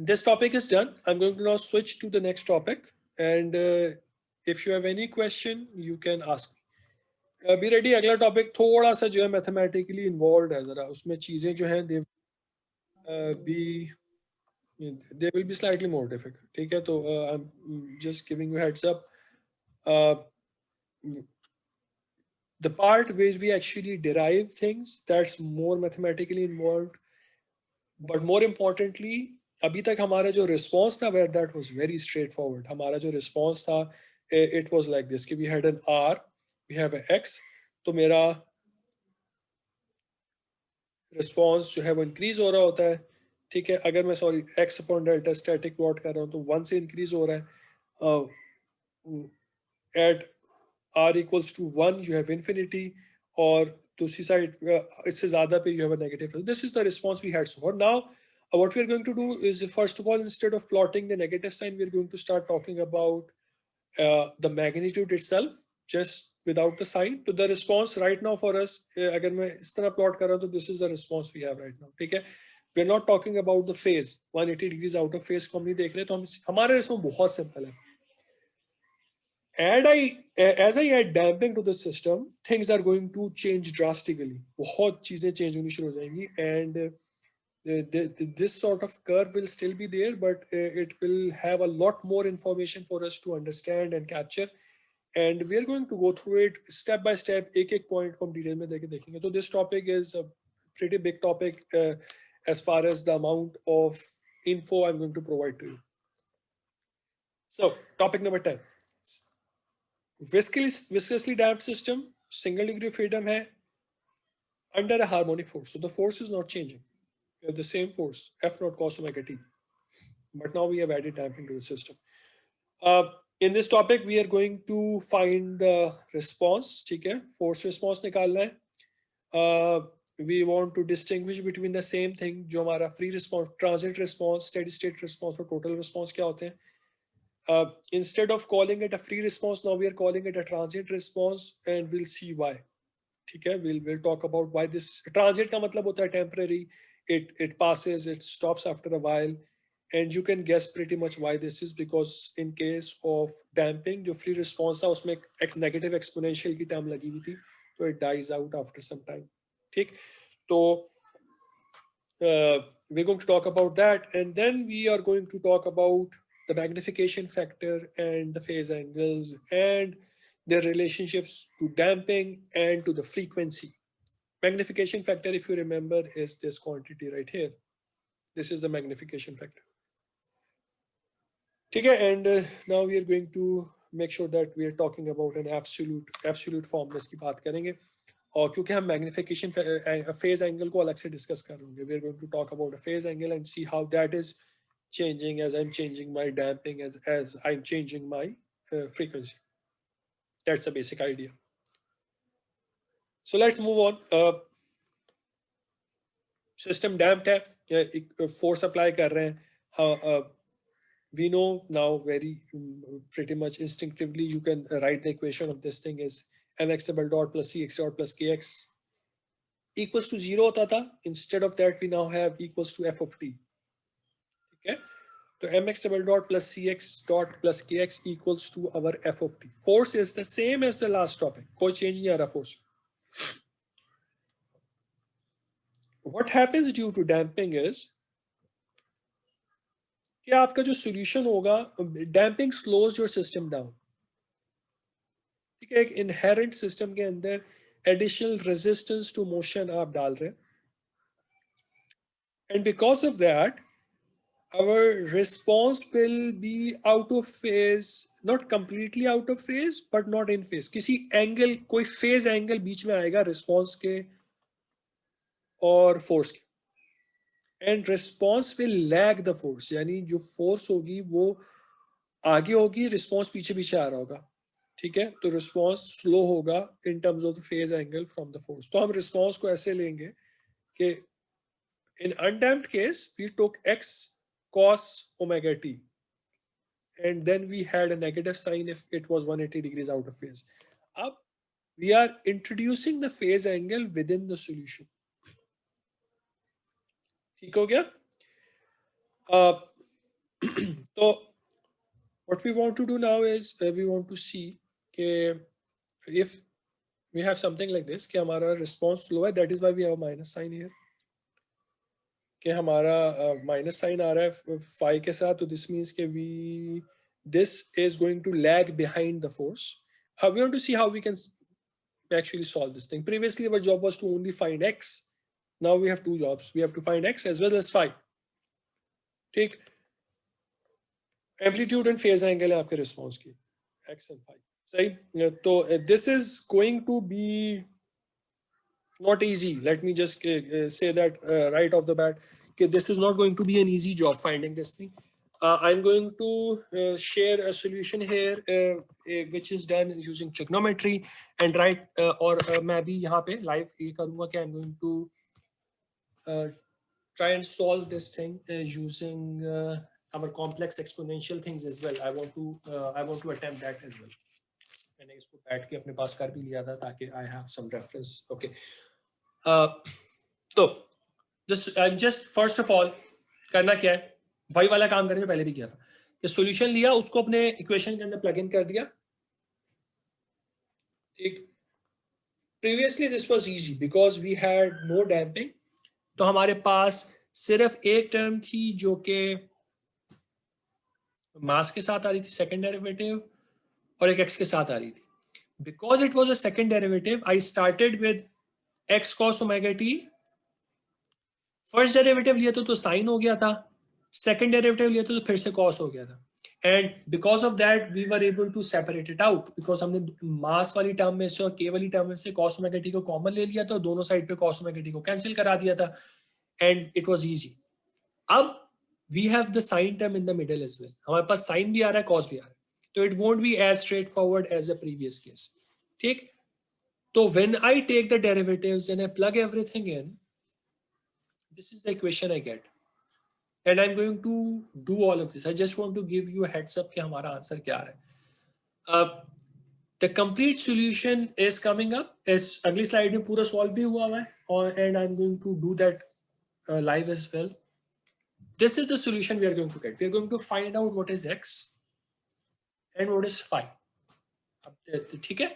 this topic is done. I'm going to now switch to the next topic, and if you have any question you can ask me. Be ready. अगला topic थोड़ा सा जो है mathematically involve है, जरा उसमें चीजें जो हैं they will be slightly more difficult. ठीक है, तो I'm just giving you heads up. The part where we actually derive things, that's more mathematically involved. But more importantly, अभी तक हमारा जो response था, where that was very straightforward. हमारा जो response था, it was like this कि we had an R, we have an X, तो मेरा response जो है वो increase हो रहा होता है. ठीक है, अगर मैं sorry X upon delta static plot कर रहा हूँ तो 1 से increase हो रहा है. At R equals to 1 you have infinity, और दूसरी साइड इससे ज्यादा पे you have a negative. This is the response we had so far. Now what we are going to do is, first of all, instead of plotting the negative sign, we are going to start talking about the magnitude itself, just without the sign. So the response right now for us, अगर मैं इस तरह plot कर रहा हूँ तो this is the response we have right now. ठीक है, we are not talking about the phase 180 degrees out of phase को हम नहीं देख रहे. तो हम हमारा response बहुत simple है. As I add damping to the system, things are going to change drastically. बहुत चीजें change होनी शुरू हो जाएंगी, and this sort of curve will still be there, but it will have a lot more information for us to understand and capture. And we are going to go through it step by step. एक point को हम detail में देखेंगे. So this topic is a pretty big topic as far as the amount of info I'm going to provide to you. So topic number 10. Viscously damped system, single degree of freedom hai, under a harmonic force. So the force is not changing. We have the same force, F naught cos omega t. But now we have added damping to the system. In this topic, we are going to find the response. Okay? Force response निकालना है. We want to distinguish between the same thing, जो हमारा free response, transient response, steady state response और total response क्या होते हैं. Instead of calling it a free response, now we are calling it a transient response, and we'll see why. ठीक है, we'll talk about why this transient का मतलब होता है temporary. It passes, it stops after a while, and you can guess pretty much why this is, because in case of damping, जो free response था उसमें एक negative exponential की term लगी हुई थी, तो it dies out after some time. ठीक, तो we're going to talk about that, and then we are going to talk about the magnification factor and the phase angles and their relationships to damping and to the frequency. Magnification factor, if you remember, is this quantity right here. This is the magnification factor. Okay, and now we are going to make sure that we are talking about an absolute form जिसकी बात करेंगे. और क्योंकि हम magnification phase angle को अलग से discuss कर रहे हैं, we are going to talk about a phase angle and see how that is changing as I'm changing my damping, as I'm changing my frequency. That's the basic idea. So let's move on. System damped है, force apply कर रहे हैं. We know now very pretty much instinctively you can write the equation of this thing is mx double dot plus cx dot plus kx equals to 0 होता था. Instead of that we now have equals to f of t. Okay, so mx double dot plus cx dot plus kx equals to our f of t. Force is the same as the last topic, कोई change नहीं आ रहा force. What happens due to damping is कि आपका जो solution होगा, damping slows your system down. ठीक है, एक inherent system के अंदर additional resistance to motion आप डाल रहे हैं, and because of that our response will be out of phase, not completely out of phase but not in phase. किसी angle, कोई phase angle बीच में आएगा response के और force के. and response will lag the force, यानी जो force होगी वो आगे होगी, response पीछे पीछे आ रहा होगा, ठीक है? तो response slow होगा in terms of the phase angle from the force. तो हम response को ऐसे लेंगे कि in undamped case we took x cos omega t and then we had a negative sign if it was 180 degrees out of phase. Up we are introducing the phase angle within the solution. ठीक हो गया? So what we want to do now is we want to see if we have something like this कि हमारा response slow है, that is why we have a minus sign here. कि हमारा minus sign आ रहा है phi के साथ, तो this means कि this is going to lag behind the force. We want to see how we can actually solve this thing. Previously our job was to only find x. Now we have two jobs. We have to find x as well as phi. ठीक, amplitude and phase angle है आपके response की, x and phi. सही, तो this is going to be not easy. Let me just say that right off the bat, this is not going to be an easy job finding this thing. I'm going to share a solution here which is done using trigonometry and और मैं भी यहाँ पे live ये करूँगा कि I'm going to try and solve this thing using our complex exponential things as well. I want to attempt that as well. मैंने इसको बैठ के अपने पास कर भी लिया था ताकि I have some reference. Okay. तो just first of all करना क्या है, वही वाला काम करने से पहले भी किया था कि सॉल्यूशन लिया, उसको अपने इक्वेशन के अंदर प्लग इन कर दिया. ठीक, previously this was easy because we had no damping. तो हमारे पास सिर्फ एक टर्म थी जो कि मास के साथ आ रही थी, सेकंड डेरिवेटिव, और एक एक्स के साथ आ रही थी. Because it was a second derivative I started with x cos omega T. First derivative लिया तो साइन हो गया था, सेकंड डेरिवेटिव लिया तो फिर से कॉस हो गया था. And because of that we were able to separate it out, because हमने मास वाली टर्म में से और के वाली टर्म में से कॉस ओमेगा टी को कॉमन ले लिया था, दोनों साइड पे कॉस ओमेगा टी को कैंसिल करा दिया था, एंड इट वाज इजी. अब we have the sine term in the middle as well. हमारे पास sin भी आ रहा है, cos भी आ रहा है, तो it won't be as straightforward as the previous case. ठीक, तो when I take the derivatives and I plug everything in, this is the equation I get, and I'm going to do all of this. I just want to give you a heads up कि हमारा answer क्या आ रहा है. The complete solution is coming up. इस अगली slide में पूरा solve भी हुआ है, और and I'm going to do that live as well. This is the solution we are going to get. We are going to find out what is x and what is phi. ठीक है,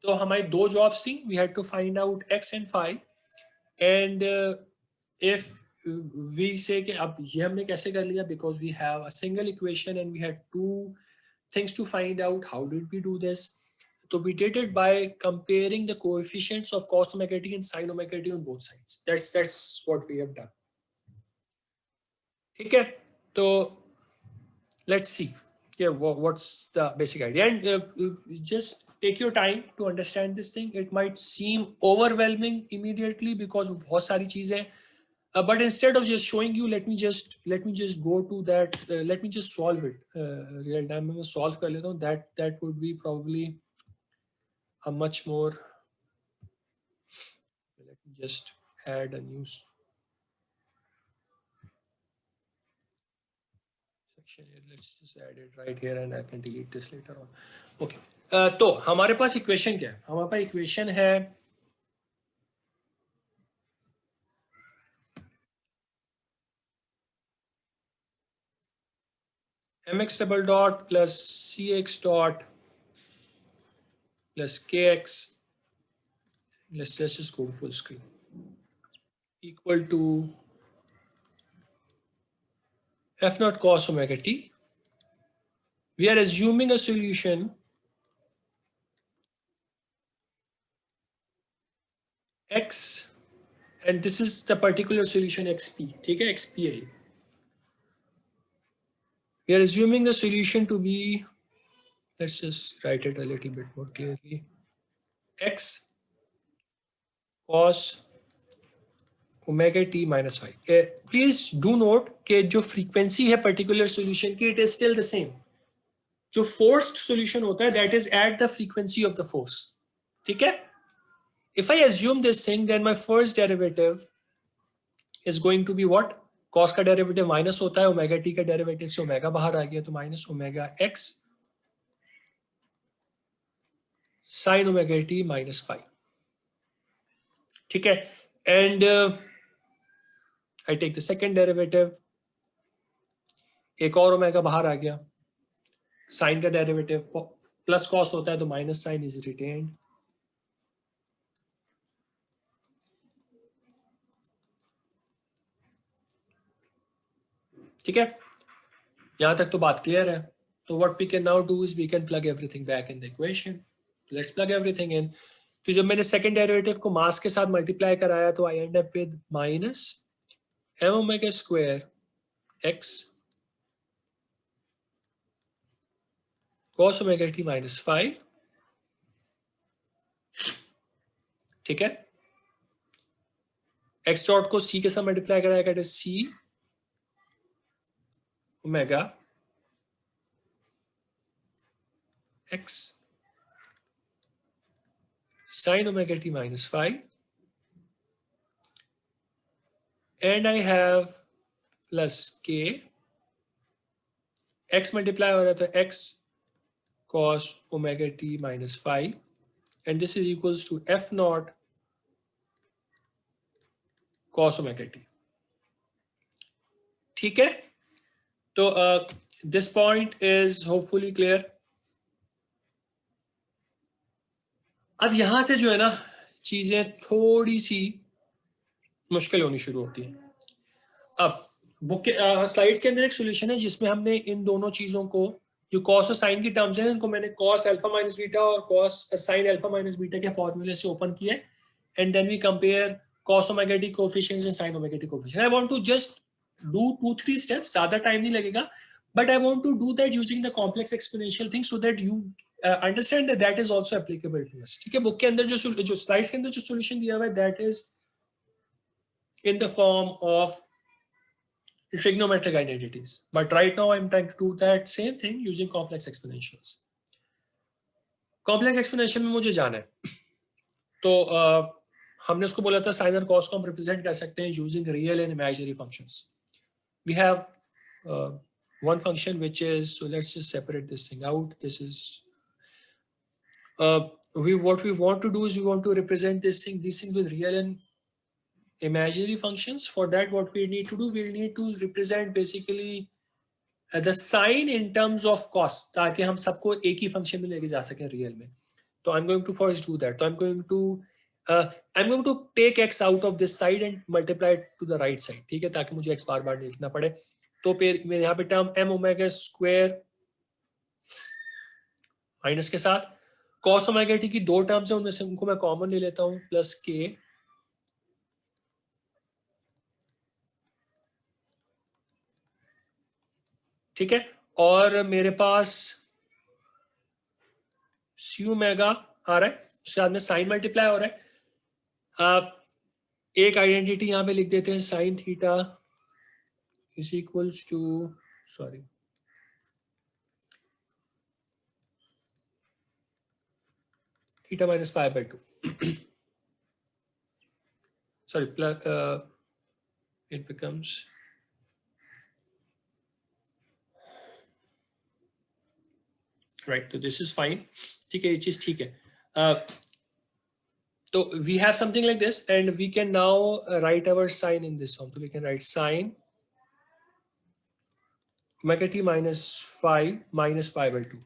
तो हमारी दो jobs थी. We had to find out x and phi, and if we say कि अब ये हमने कैसे कर लिया, because we have a single equation and we had two things to find out. How did we do this? So we did it by comparing the coefficients of cos omega t and sin omega t on both sides. That's what we have done. ठीक है, तो let's see what's the basic idea, and just take your time to understand this thing. It might seem overwhelming immediately because बहुत सारी चीजें, but instead of just showing you, let me just go to that. Let me just solve it real time में मैं solve कर लेता हूँ. That would be probably a much more. Let me just add a new section here. Let's just add it right here and I can delete this later on. Okay. तो हमारे पास equation क्या है? हमारे पास equation है mx double dot plus cx dot plus kx. Let's just go full screen. Equal to f naught cos omega t. We are assuming a solution x, and this is the particular solution xp. ठीक है, xp है. We are assuming the solution to be, let's just write it a little bit more clearly, x cos omega t minus five. Please do note कि जो frequency है particular solution की, it is still the same. जो forced solution होता है that is at the frequency of the force, ठीक है। If I assume this thing then my first derivative is going to be what, cos का derivative minus होता है omega t का derivative से, ओमेगा बाहर आ गया तो minus omega x sine omega t minus five, ठीक है। And I take the second derivative, एक और ओमेगा बाहर आ गया, साइन का डेरिवेटिव प्लस कॉस होता है तो माइनस साइन इज रिटेन्ड, ठीक है। यहां तक तो बात क्लियर है। तो what we can now do is we can plug everything back in the equation. Let's plug everything in. तो जब मैंने सेकंड डेरिवेटिव को मास के साथ मल्टीप्लाई कराया तो I end up with minus m omega square x cos omega t minus five, ठीक है। एक्स डॉट को सी के साथ मल्टीप्लाई कराया गया, c omega x sin omega t minus phi, and I have plus k, x multiply हो रहा था x cos omega t minus phi, and this is equals to f naught cos omega t, ठीक है। तो this point is hopefully clear। अब यहां से जो है ना चीजें थोड़ी सी मुश्किल होनी शुरू होती है। अब बुक के स्लाइड्स के अंदर एक सॉल्यूशन है जिसमें हमने इन दोनों चीजों को, जो कॉस और साइन की टर्म्स हैं, इनको मैंने कॉस अल्फा माइनस बीटा और cos sine alpha minus beta के फॉर्मूले से ओपन किया, and then we compare cos omega t coefficients and sine omega t coefficient. I want to just do 2-3 steps, ज्यादा टाइम नहीं लगेगा, but I want to do that using the complex exponential thing so that you understand that that is also applicable to us, ठीक है। Book के अंदर जो slides के अंदर जो सॉल्यूशन दिया हुआ है that is in the form of trigonometric identities, but right now I'm trying to do that same thing using complex exponentials. Complex exponential में मुझे जाना है, तो हमने उसको बोला था साइन और कॉस को हम रिप्रेजेंट कर सकते हैं using real and imaginary functions. We have one function which is, so let's just separate this thing out. This is what we want to do is we want to represent these things with real and imaginary functions. For that what we need to do, we need to represent basically the sign in terms of cost, ताकि हम सबको एक ही function में लेके जा सकें real में। तो I'm going to first do that. तो I'm going to take x out of this side and multiply it to the right side, ठीक है, ताकि मुझे x बार बार नहीं लिखना पड़े। तो फिर मेरे यहाँ पे term m omega square minus के साथ cos ओमेगा t की दो टर्म्स है, उनमें से उनको मैं कॉमन ले लेता हूँ, प्लस k ठीक है। और मेरे पास सी ओमेगा आ रहा है, उसके बाद में साइन मल्टीप्लाई हो रहा है। एक आइडेंटिटी यहाँ पे लिख देते हैं, sine theta is equals to, sorry theta minus pi by 2 sorry plus it becomes right, तो दिस इज फाइन, ठीक है, ये चीज ठीक है। तो we have something like this and we can now write our sign in this form. So we can write sin omega t minus phi minus pi by 2.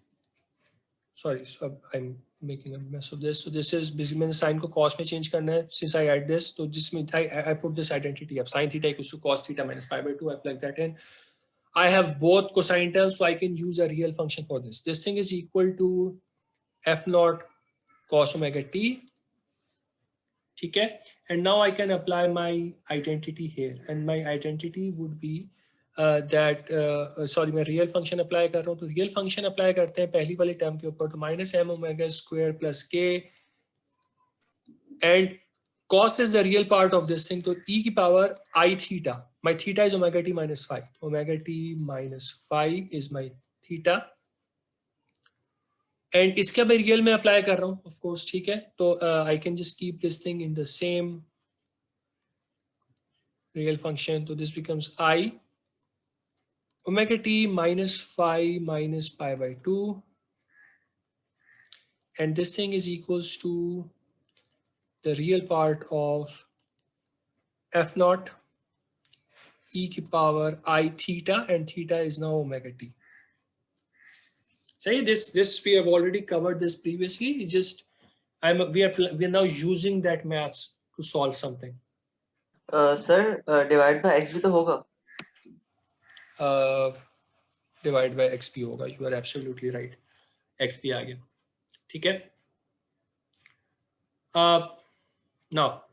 Sorry, so I'm making a mess of this. So this is basically मैंने sin को cos में change करना है. Since I add this, तो जिसमें I put this identity up. Sin theta equals to cos theta minus pi by 2. I plug that in. I have both cosine terms, so I can use a real function for this. This thing is equal to f naught cos omega t. ठीक है, and now I can apply my identity here, and my identity would be that sorry मैं real function apply कर रहा हूँ, तो real function apply करते हैं पहली वाली टर्म के ऊपर, तो minus m omega square plus k, and cos is the real part of this thing, तो e की power I theta, my theta is omega t minus phi, omega t minus phi is my theta, and इसके मैं real में apply कर रहा हूँ of course, ठीक है, तो I can just keep this thing in the same real function, so this becomes I omega t minus phi minus pi by 2, and this thing is equals to the real part of f naught e की power I theta, and theta is now omega t. Say this we have already covered this previously. It's just we are now using that maths to solve something. Sir, divide by x भी तो होगा. Divide by x भी होगा. You are absolutely right. x भी आ गया. ठीक है. Now,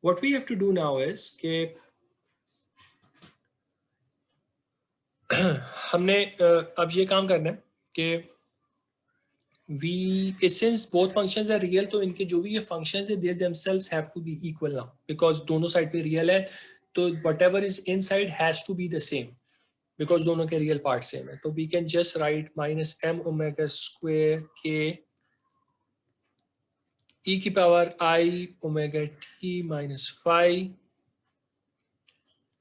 what we have to do now is कि हमने अब ये काम करना है कि since both functions are real, तो इनके जो भी ये functions है, they themselves have to be equal now, because दोनों side पे real है, तो whatever is inside has to be the same, because दोनों के real part same है. तो we can just write minus m omega square k e की power I omega t minus phi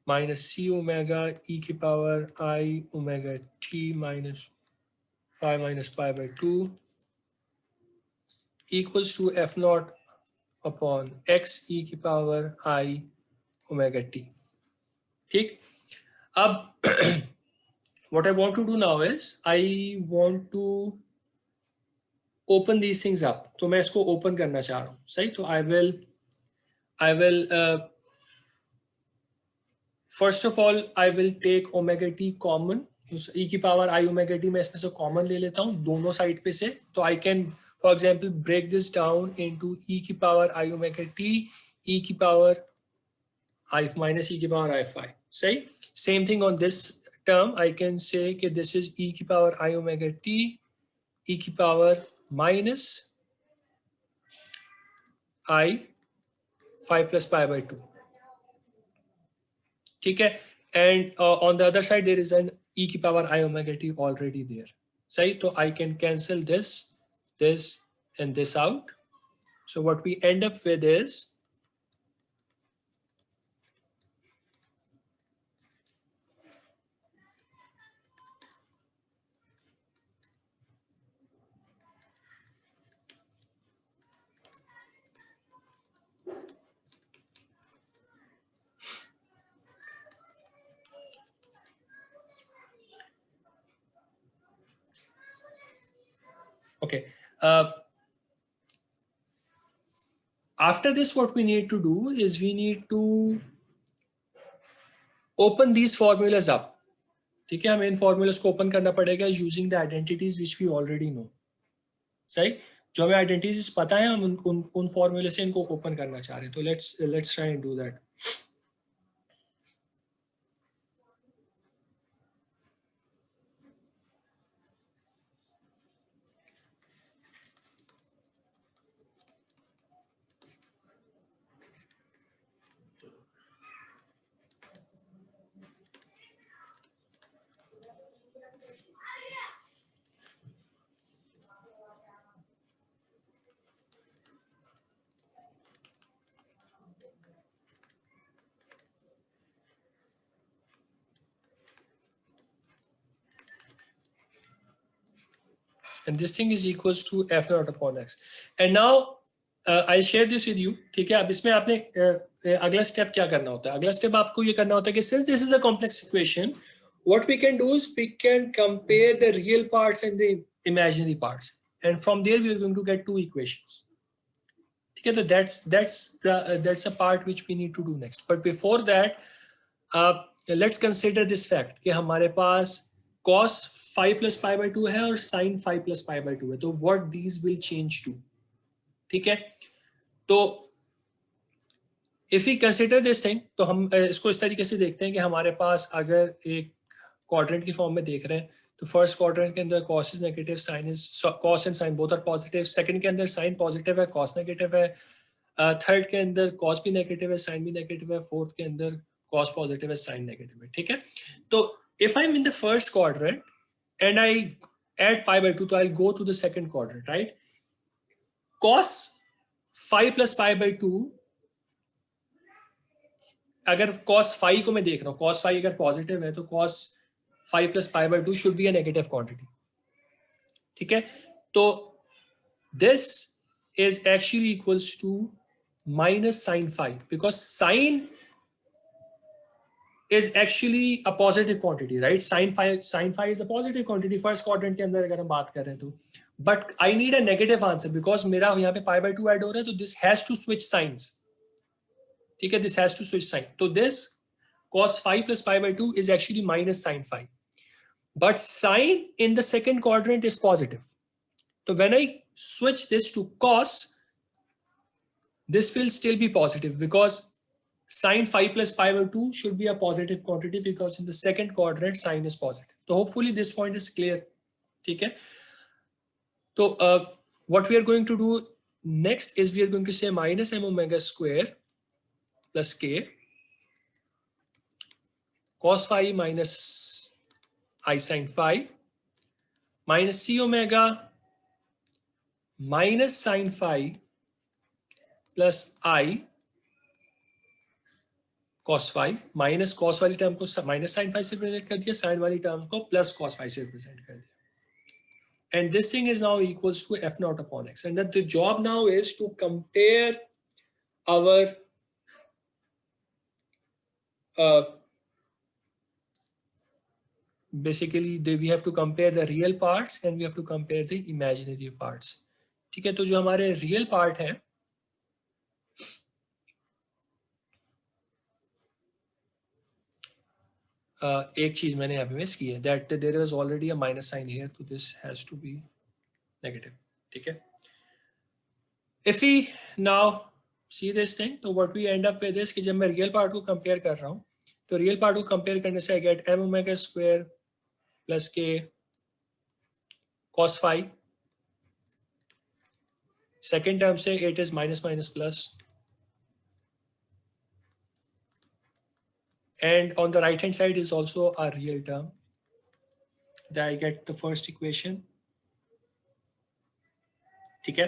minus c omega e की power I omega t minus phi minus pi by 2 equals to f naught upon x e की power I omega t. ठीक. अब what I want to do now is I want to open these things up. तो मैं इसको open करना चाह रहा हूँ. सही. तो I will first of all I will take omega t common. e की power I omega t मैं इसमें से common ले लेता हूँ दोनों side पे से. तो I can for example break this down into e की power I omega t e की power I minus e की power I phi. सही. Same thing on this term. I can say कि this is e की power I omega t e की power minus I phi plus pi by 2. ठीक है. And on the other side there is an e की power I omega t already there. सही. तो I can cancel this and this out. So what we end up with is okay. After this, what we need to do is we need to open these formulas up. ठीक है. हमें इन formulas को open करना पड़ेगा using the identities which we already know. सही. जो हमें identities पता है हम उन formula से इनको open करना चाह रहे हैं. तो let's try and do that. And this thing is equals to f naught upon x. And now I'll share this with you. ठीक है. अब इसमें आपने अगला स्टेप क्या करना होता है? अगला स्टेप आपको ये करना होता है कि since this is a complex equation, what we can do is we can compare the real parts and the imaginary parts, and from there we are going to get two equations. ठीक है. तो that's a part which we need to do next. But before that, let's consider this fact कि हमारे पास cos phi plus pi by 2 है और sin phi plus pi by 2 है. तो what these will change to. ठीक है. तो if we consider this thing, तो हम इसको इस तरीके से देखते हैं कि हमारे पास अगर एक क्वाड्रेंट की फॉर्म में देख रहे हैं तो फर्स्ट क्वाड्रेंट के अंदर cos is negative, sin is cos and sin both are positive. Second के अंदर sin पॉजिटिव है, cos नेगेटिव है. थर्ड के अंदर cos भी नेगेटिव है, sin भी नेगेटिव है. फोर्थ के अंदर cos पॉजिटिव है, sin नेगेटिव है. ठीक है. तो if I'm in the first quadrant and I add pi by 2, तो I'll go to the second quadrant, right? Cos 5 plus pi by 2, अगर cos 5 को मैं देख रहा हूँ, cos 5 अगर पॉजिटिव है तो cos 5 plus pi by 2 should be a negative quantity. ठीक है. तो this is actually equals to minus sin 5 because sin is actually a positive quantity, right? Sin 5 is a positive quantity first quadrant के अंदर अगर हम बात कर रहे हैं तो. But I need a negative answer because मेरा यहाँ पे pi by 2 add हो रहा है, तो this has to switch signs. ठीक है, this has to switch sign. तो this cos 5 plus pi by 2 is actually minus sin 5. But sin in the second quadrant is positive. So when I switch this to cos, this will still be positive because sin 5 plus pi by 2 should be a positive quantity because in the second quadrant sin is positive. So hopefully this point is clear. Okay. So what we are going to do next is we are going to say minus m omega square plus k cos phi minus I sin phi minus c omega minus sin phi plus I cos phi minus cos वाली term को minus sin phi से represent कर दिया, sin वाली term को plus cos phi से represent कर दिया. And this thing is now equals to f naught upon x. And that the job now is to compare our basically we have to compare the real parts and we have to compare the imaginary parts. ठीक है. तो जो हमारे real part है एक चीज मैंने यहाँ पे मिस की है, that there was already a minus sign here, so this has to be negative. ठीक है. If we now see this thing, तो what we end up with is कि जब मैं real part को compare कर रहा हूँ, तो real part को compare करने से I get m omega square plus k cos phi. Second term से it is minus minus plus. And on the right hand side is also a real term. Then I get the first equation. ठीक है.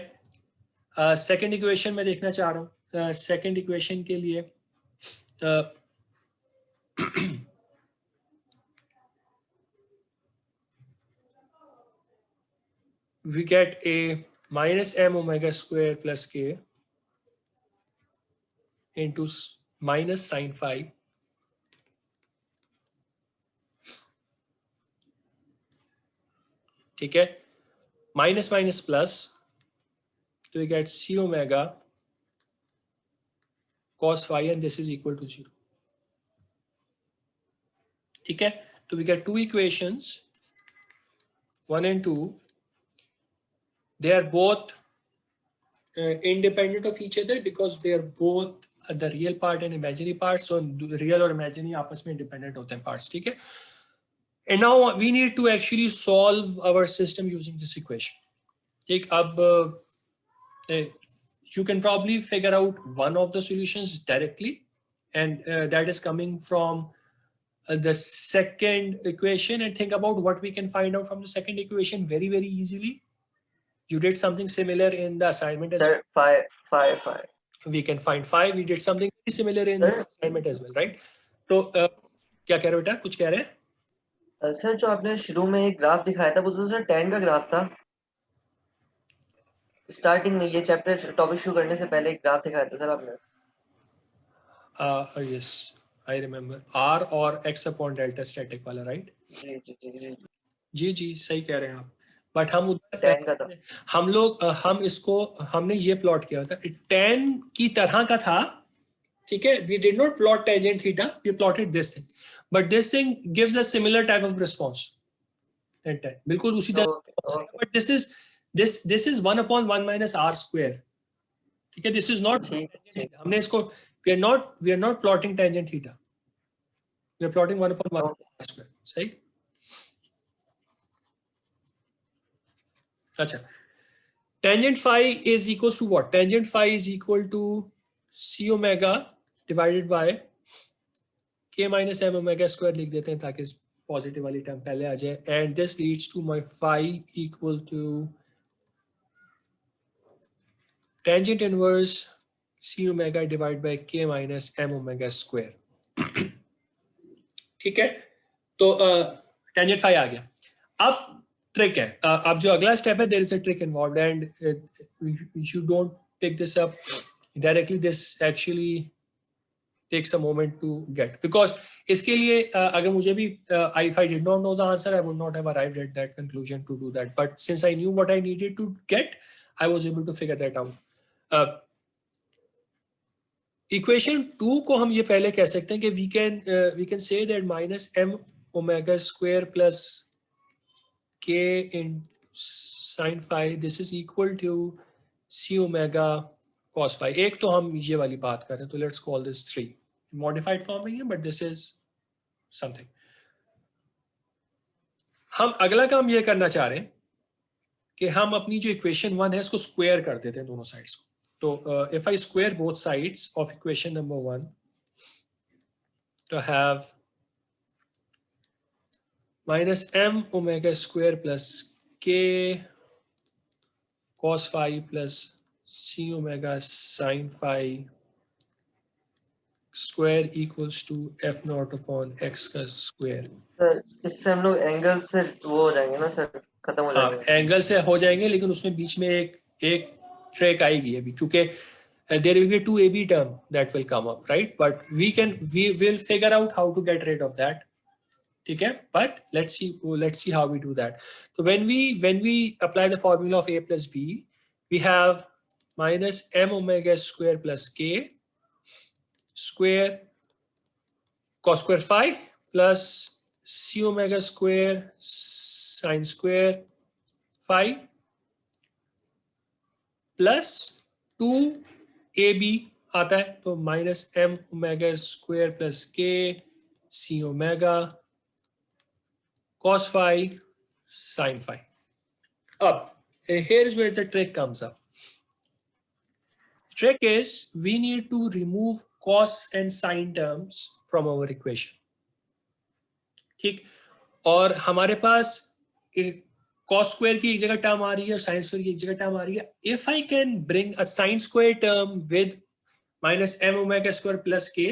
Second equation मैं देखना चाह रहा हूँ. Second equation के लिए we get a minus m omega square plus k into minus sin phi ठीक है, minus minus plus, so we get c omega cos phi and this is equal to 0. ठीक है. So we get two equations, 1 and 2. They are both independent of each other because they are both the real part and imaginary part. So real और imaginary आपस में independent होते हैं parts. ठीक है. And now we need to actually solve our system using this equation. ठीक. अब you can probably figure out one of the solutions directly, and that is coming from the second equation, and think about what we can find out from the second equation very easily. You did something similar in the assignment as Sir, well. We can find 5. We did something very similar in the assignment as well, right? तो क्या कह रहे हो बेटा, कुछ कह रहे हैं? सर जो आपने शुरू में एक ग्राफ दिखाया था वो तो सर tan का ग्राफ था. स्टार्टिंग में ये चैप्टर टॉपिक शुरू करने से पहले एक ग्राफ दिखाया था सर आपने. Yes, I remember. R और x upon delta static वाला, right? जी सही कह रहे हैं आप. बट हम उधर हम लोग हमने ये प्लॉट किया था, tan की तरह का था. ठीक है. We did not plot tangent theta, we plotted this thing, but this thing gives a similar type of response. बिल्कुल उसी तरह. But this is 1 upon 1 minus r square. ठीक है. This is not हमने इसको we are not plotting tangent theta, we are plotting 1 upon 1 r square. सही. अच्छा, tangent phi is equals to what? Tangent phi is equal to c omega divided by k minus m omega square लिख देते हैं ताकि positive वाली term पहले आ जाए, and this leads to my phi equal to tangent inverse c omega divided by k minus m omega square. ठीक है, तो tangent phi आ गया. अब ट्रिक है, अब जो अगला स्टेप है, there is a trick involved and you don't pick this up directly. This actually takes a moment to get, because इसके लिए अगर मुझे भी if I did not know the answer, I would not have arrived at that conclusion to do that. But since I knew what I needed to get, I was able to figure that out. Equation 2 को हम ये पहले कह सकते हैं कि we can say that minus m omega square plus k in sin phi, this is equal to c omega cos phi. एक तो हम ये वाली बात कर रहे हैं, तो let's call this 3. modified form नहीं है, but this is something. हम अगला काम ये करना चाह रहे हैं कि हम अपनी जो इक्वेशन 1 है इसको स्क्वायर कर देते हैं दोनों साइड्स को. तो if I square both sides of equation number 1 to have minus m omega square plus k cos phi plus c omega sin phi square equals to f naught upon x का square. Sir इससे हम लोग angle से वो हो जाएंगे ना sir, खत्म हो हाँ, जाएंगे. एंगल से हो जाएंगे, लेकिन उसमें बीच में एक ट्रैक आएगी अभी, क्योंकि there will be 2 AB term that will come up, right? But we will figure out how to get rid of that. ठीक है, but let's see how we do that. So when we apply the formula of a plus b, we have minus m omega square plus k square cos square phi plus c omega square sin square phi plus 2ab आता है, तो minus m omega square plus k c omega cos phi sin phi. Up, here's where the trick comes up. Trick is we need to remove cos and sin terms from our equation. ठीक, और हमारे पास cos square की एक जगह term आ रही है और sin square की एक जगह टर्म आ रही है. If I can bring a sin square term with minus m omega square plus k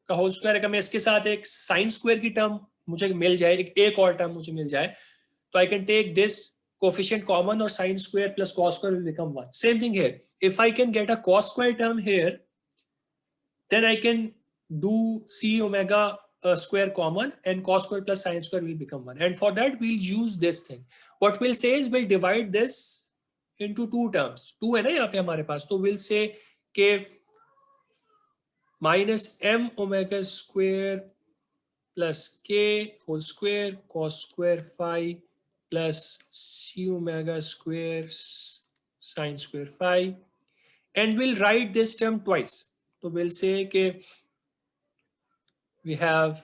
का होल स्क्वायर, अगर मैं इसके साथ एक sin square की टर्म मुझे मिल जाए, एक और टर्म मुझे मिल जाए, तो I can take this coefficient common or sin square plus cos square will become 1. Same thing here. If I can get a cos square term here, then I can do c omega square common and cos square plus sin square will become 1. And for that we'll use this thing. What we'll say is we'll divide this into 2 terms. 2 है ना यहाँ पे हमारे पास, तो we'll say कि minus m omega square plus k whole square cos square phi plus c omega square sin square phi, and we'll write this term twice. So we'll say that we have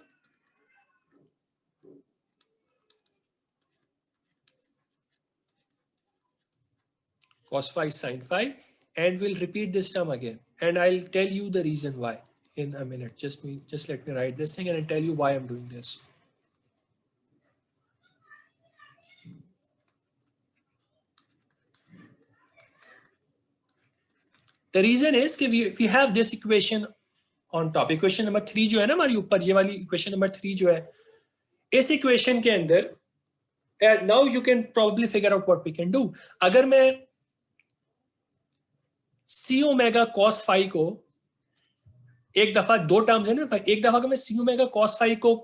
cos phi sin phi, and we'll repeat this term again, and I'll tell you the reason why in a minute. Just let me write this thing and I'll tell you why I'm doing this. The reason is कि we have this equation on top. Equation number 3 जो है ना हमारी ऊपर, ये वाली equation number 3 जो है, इस equation के अंदर now you can probably figure out what we can do. अगर मैं c omega cos phi को एक दफा, 2 टर्म्स है ना, एक दफा अगर मैं c omega cos phi को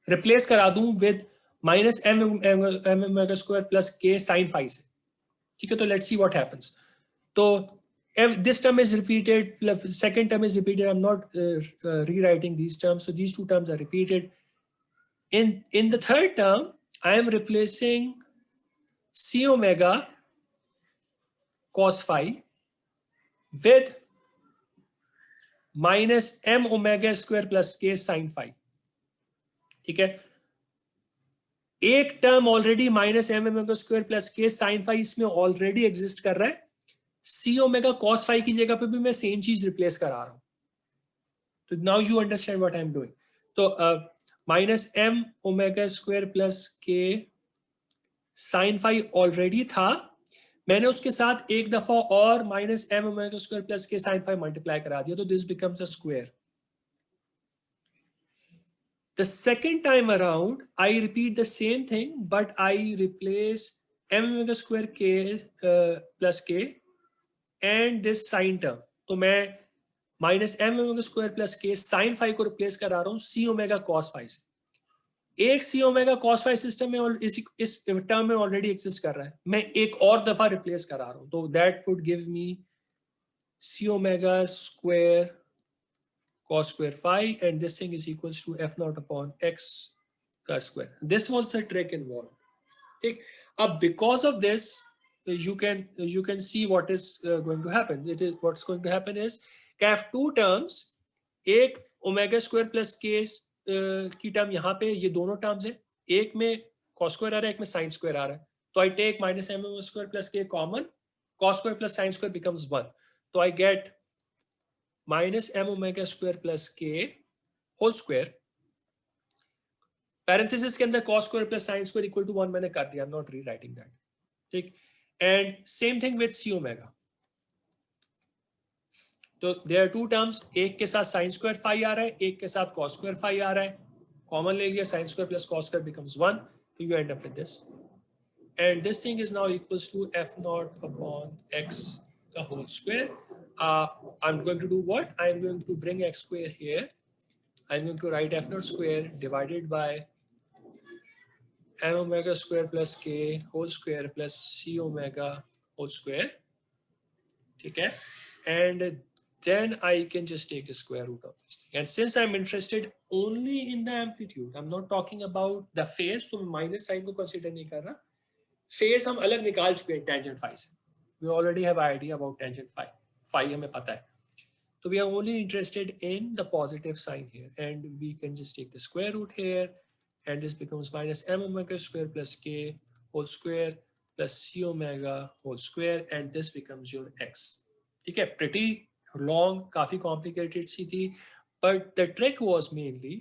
रिप्लेस करा दूं with minus m omega square plus k sin phi से, ठीक है, तो let's see what happens. तो this term is repeated, second term is repeated. I'm not rewriting these terms, so these 2 terms are repeated. In the third term, I am replacing c omega cos phi with minus m omega square plus k sin phi. ठीक है, एक term already minus m omega square plus k sine phi इसमें already exist कर रहा है, सी omega cos phi की जगह पे भी मैं सेम चीज रिप्लेस करा रहा हूं. तो now you understand what I am doing. तो minus m omega square plus k sine phi already था, मैंने उसके साथ एक दफा और minus m omega square plus k sine phi multiply करा दिया, तो this becomes a square. The second time around, I repeat the same thing, but I replace m omega square k plus k and this sin term. तो मैं minus m omega square plus k sine phi को replace करा रहा हूँ c omega cos phi से. एक c omega cos phi system में और इस टर्म में ऑलरेडी एग्जिस्ट कर रहा है, मैं एक और दफा रिप्लेस करा रहा हूँ, तो that would give me c omega square cos square phi, and this thing is equals to f naught upon x का square. This was the trick involved. ठीक. अब because of this, you can see what is going to happen. It is what's going to happen is कि I have two terms, एक omega square plus k की term यहाँ पे, ये दोनों terms है, एक में cos square आ रहा है, एक में sin square आ रहा है, तो I take minus m square plus k common, cos square plus sin square becomes 1, तो I get minus m omega square plus k whole square, parenthesis के अंदर cos square plus sin square equal to 1 मैंने कर दिया, I'm not rewriting that. ठीक. And same thing with c omega. तो there are two terms, एक के साथ sin square phi आ रहा है, एक के साथ cos square phi आ रहा है, common ले लिया, sin square plus cos square becomes 1, so you end up with this. And this thing is now equals to f naught upon x the whole square. I'm going to do what? I'm going to bring x square here. I'm going to write f naught square divided by m omega square plus k whole square plus c omega whole square. Okay? And then I can just take the square root of this thing. And since I'm interested only in the amplitude, I'm not talking about the phase, so minus sign को consider नहीं कर रहा. Phase हम अलग निकाल चुके हैं tangent phi से. We already have an idea about tangent phi. Phi हमें पता है. So we are only interested in the positive sign here, and we can just take the square root here, and this becomes minus m omega square plus k whole square plus c omega whole square, and this becomes your x. ठीक है, pretty long, काफी complicated सी थी, but the trick was mainly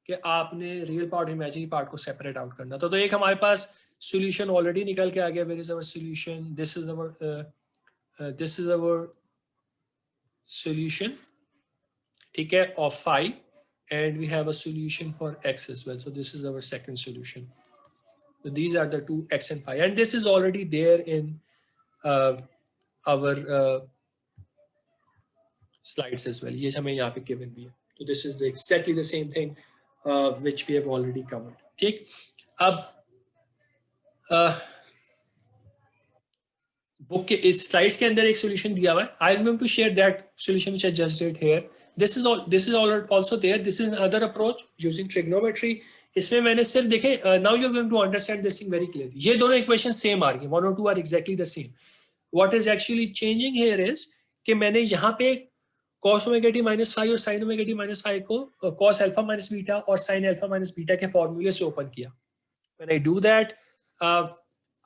कि आपने real part imaginary part को separate out करना था. तो एक हमारे पास solution already निकल के आ गया. Where is our solution? This is our solution, ठीक है, of phi, and we have a solution for x as well. So this is our second solution. So these are the two x and phi, and this is already there in our slides as well. ये हमें यहाँ पे given भी है. So this is exactly the same thing which we have already covered. ठीक. अब book के इस स्लाइड्स के अंदर एक सॉल्यूशन दिया हुआ है. I am going to share that solution which I just did here. This is also there. This is another approach using trigonometry. इसमें मैंने सिर्फ देखे, now you are going to understand this thing very clearly. ये दोनों equation same आ रही हैं, 1 और 2 are exactly the same. What is actually changing here is कि मैंने यहाँ पे cos omega t minus five और sin omega t minus five को cos अल्फा माइनस बीटा और sin अल्फा माइनस बीटा के फॉर्मूले से ओपन किया. When I do that,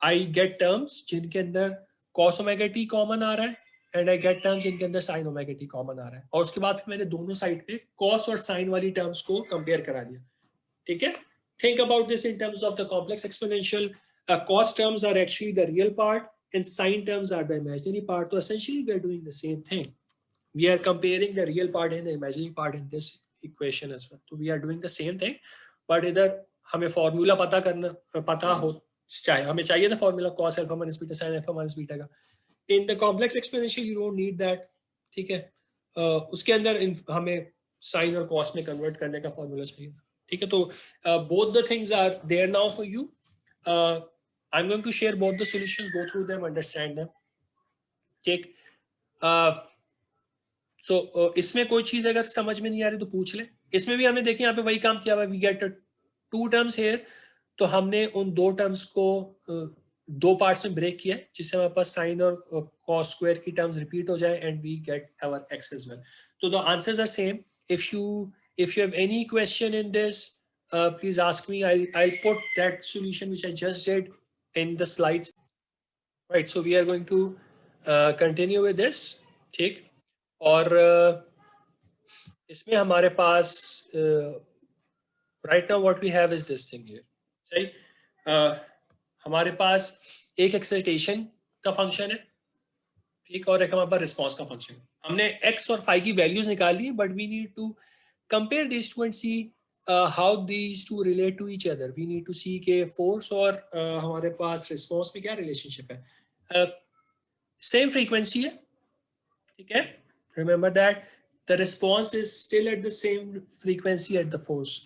I get terms जिनके अंदर cos ओमेगा टी कॉमन आ रहा है, एंड आई गेट टर्म्स जिनके अंदर sin ओमेगा टी कॉमन आ रहा है. और उसके बाद मैंने दोनों साइड पे cos और sin वाली टर्म्स को कंपेयर करा दिया. ठीक है. Think about this in terms of the complex exponential. Cos terms are actually the real part and sin terms are the imaginary part. So essentially we are doing the same thing. We are comparing the real part and the imaginary part in this equation as well. So we are doing the same thing, but इधर हमें formula पता हो चाहिए. हमें चाहिए था formula cos alpha minus beta sin alpha minus beta का. In the complex exponential you don't need that. ठीक है. उसके अंदर हमें sin और cos में कन्वर्ट करने का फॉर्मूला चाहिए था. ठीक है. तो both the things are there now for you. I'm going to share both the solutions, go through them, understand them. ठीक. So इसमें कोई चीज अगर समझ में नहीं आ रही तो पूछ ले. इसमें भी हमने देखे यहाँ पे वही काम किया हुआ है. We get 2 terms here. तो हमने उन 2 terms को 2 parts में ब्रेक किया है, जिससे हमारे पास sin और cos square की terms repeat हो जाए, and we get our x as well. So the answers are same. If you have any question in this, please ask me. I'll put that solution which I just did in the slides. Right, so we are going to continue with this. ठीक, और इसमें हमारे पास right now what we have is this thing here. सही, हमारे पास एक excitation का function है, ठीक, और एक हमारे पास रिस्पॉन्स का फंक्शन। हमने x और phi की वैल्यूज निकाली, but we need to compare this to and see how these two relate to each other. We need to see k force और हमारे पास रिस्पॉन्स में क्या रिलेशनशिप है। सेम फ्रीक्वेंसी है, ठीक है, remember that the response is still at the same frequency at the force.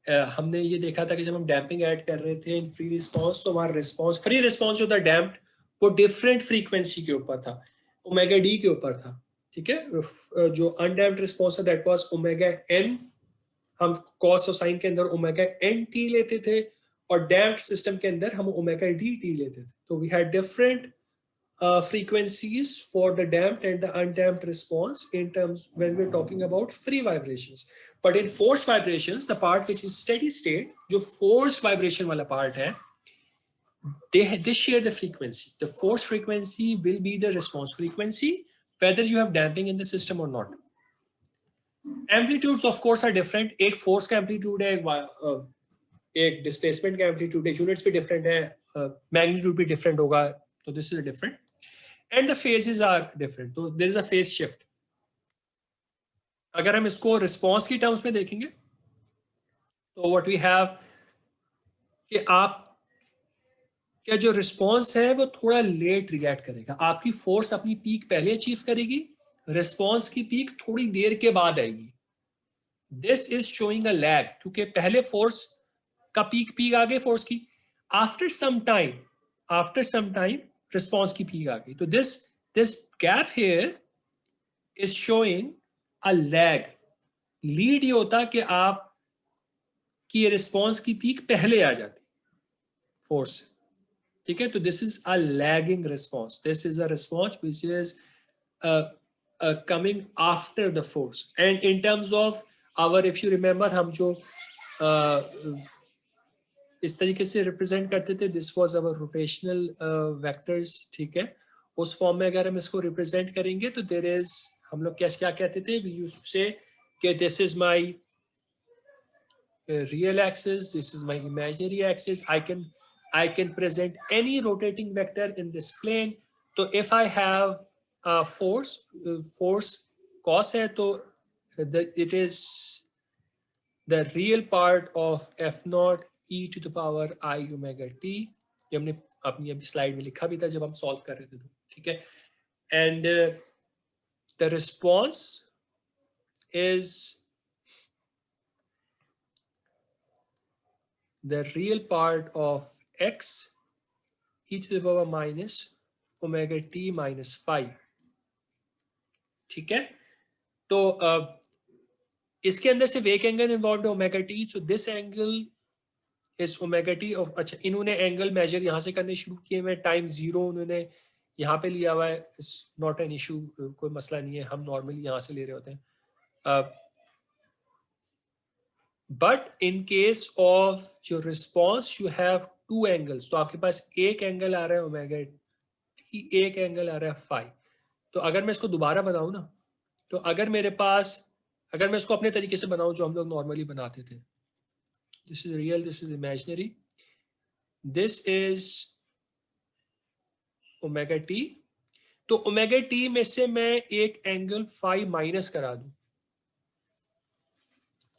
हमने ये देखा था कि जब हम डैम्पिंग ऐड कर रहे थे इन फ्री रिस्पॉन्स, तो हमारा रिस्पॉन्स, फ्री रिस्पॉन्स जो था डैम्प्ड, वो डिफरेंट फ्रीक्वेंसी के ऊपर था, ओमेगा डी के ऊपर था, ठीक है। जो अनडैम्प्ड रिस्पॉन्स है दैट वाज ओमेगा एन, हम कॉस और साइन के अंदर ओमेगा एन टी लेते थे, और डैम्प्ड सिस्टम के अंदर हम ओमेगा डी टी लेते थे। तो we had different frequencies for the damped and the undamped response in terms when we're talking about free vibrations. But in forced vibrations, the part which is steady state, जो forced vibration वाला part है, they share the frequency. The forced frequency will be the response frequency, whether you have damping in the system or not. Amplitudes of course are different. एक force का amplitude है, एक displacement का amplitude है, units भी different है, magnitude भी different होगा, तो this is different. And the phases are different. So there is a phase shift. अगर हम इसको रिस्पॉन्स की टर्म्स में देखेंगे, तो what we have कि आप क्या जो रिस्पॉन्स है वो थोड़ा लेट रिएक्ट करेगा। आपकी फोर्स अपनी पीक पहले अचीव करेगी, रिस्पॉन्स की पीक थोड़ी देर के बाद आएगी। This is showing a lag, क्योंकि पहले फोर्स का पीक आ गई फोर्स की, आफ्टर सम टाइम रिस्पॉन्स की पीक आ गई। तो this gap here is showing a lag. Lead ये होता कि आप की रिस्पॉन्स की पीक पहले आ जाती फोर्स से, ठीक है। तो this is a lagging response, this is a response which is coming after the force. And in terms of our, if you remember, हम जो इस तरीके से रिप्रेजेंट करते थे, this was our rotational vectors, ठीक है। उस फॉर्म में अगर हम इसको रिप्रेजेंट करेंगे तो देयर इज, हम लोग क्या कहते थे, वी यूज्ड टू से कि this is my real axis, this is my imaginary axis. I can present any rotating vector in this plane. So if I have a force cos hai, to it is the real part of f naught e to the power I omega t. ये हमने अपनी अभी slide में लिखा भी था जब हम सॉल्व कर रहे थे, तो ठीक है। And the response is the real part of x e to the power minus omega t minus phi, ठीक है। तो इसके अंदर सिर्फ एक एंगल इन्वॉल्व है, omega T. So this angle is omega T of, अच्छा, इन्होंने एंगल मेजर यहाँ से करने शुरू किए हुए, टाइम 0 उन्होंने यहाँ पे लिया हुआ है। इट्स नॉट एन इशू, कोई मसला नहीं है, हम नॉर्मली यहाँ से ले रहे होते हैं। बट इन केस ऑफ जो response, you have two angles, तो आपके पास एक एंगल आ रहा है ओमेगा टी, एक एंगल आ रहा है फाई। तो अगर मैं इसको दोबारा बनाऊं ना, तो अगर मेरे पास, अगर मैं इसको अपने तरीके से बनाऊं जो हम लोग नॉर्मली बनाते थे, this is real, this is imaginary, this is omega T. तो ओमेगा टी में से मैं एक एंगल फाई माइनस करा दूं,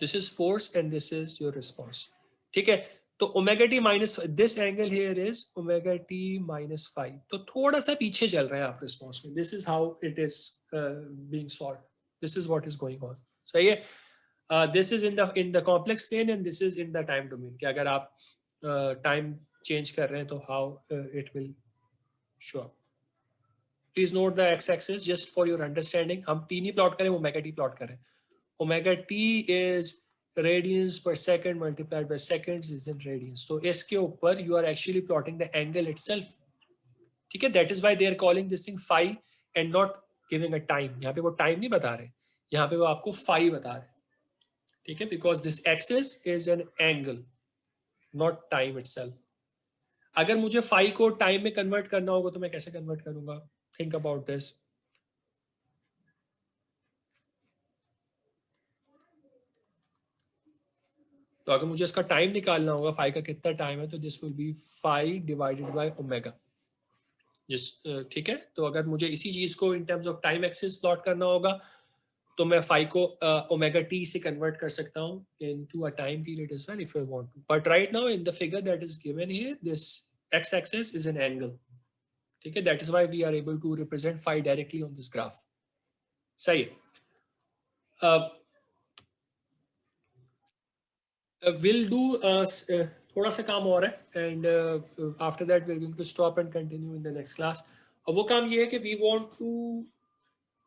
this is force and this is your response, ठीक है। तो omega t minus this angle here is omega t minus five, तो थोड़ा सा पीछे चल रहा है आप रिस्पॉन्स में। This is how it is being solved, this is what is going on, सही है। This is in the complex plane and this is in the time domain, कि अगर आप टाइम चेंज कर रहे हैं तो how it will show up. Please note the x axis just for your understanding. हम टी नहीं प्लॉट करें, ओमेगा टी प्लॉट करें। Omega t is radians per second multiplied by seconds is in radians. तो इसके ऊपर you are actually plotting the angle itself, ठीक है। That is why they are calling this thing phi and not giving a time. यहाँ पे वो time नहीं बता रहे, यहाँ पे वो आपको phi बता रहे, ठीक है, because this axis is an angle not time itself. अगर मुझे फाई को टाइम में कन्वर्ट करना होगा तो मैं कैसे कन्वर्ट करूंगा? Think about this. तो अगर मुझे इसका टाइम निकालना होगा, फाई का कितना टाइम है, तो this will be phi divided by omega. जिस ठीक है, तो अगर मुझे इसी चीज को in terms of time axis plot करना होगा तो मैं फाई को ओमेगा टी से कन्वर्ट कर सकता हूं into a time period as well if I want to. But right now in the figure that is given here, this x axis is an angle. ठीक है, that is why we are able to represent phi directly on this graph. सही है। Will do थोड़ा सा काम और है and after that we are going to stop and continue in the next class. और वो काम ये है कि we want to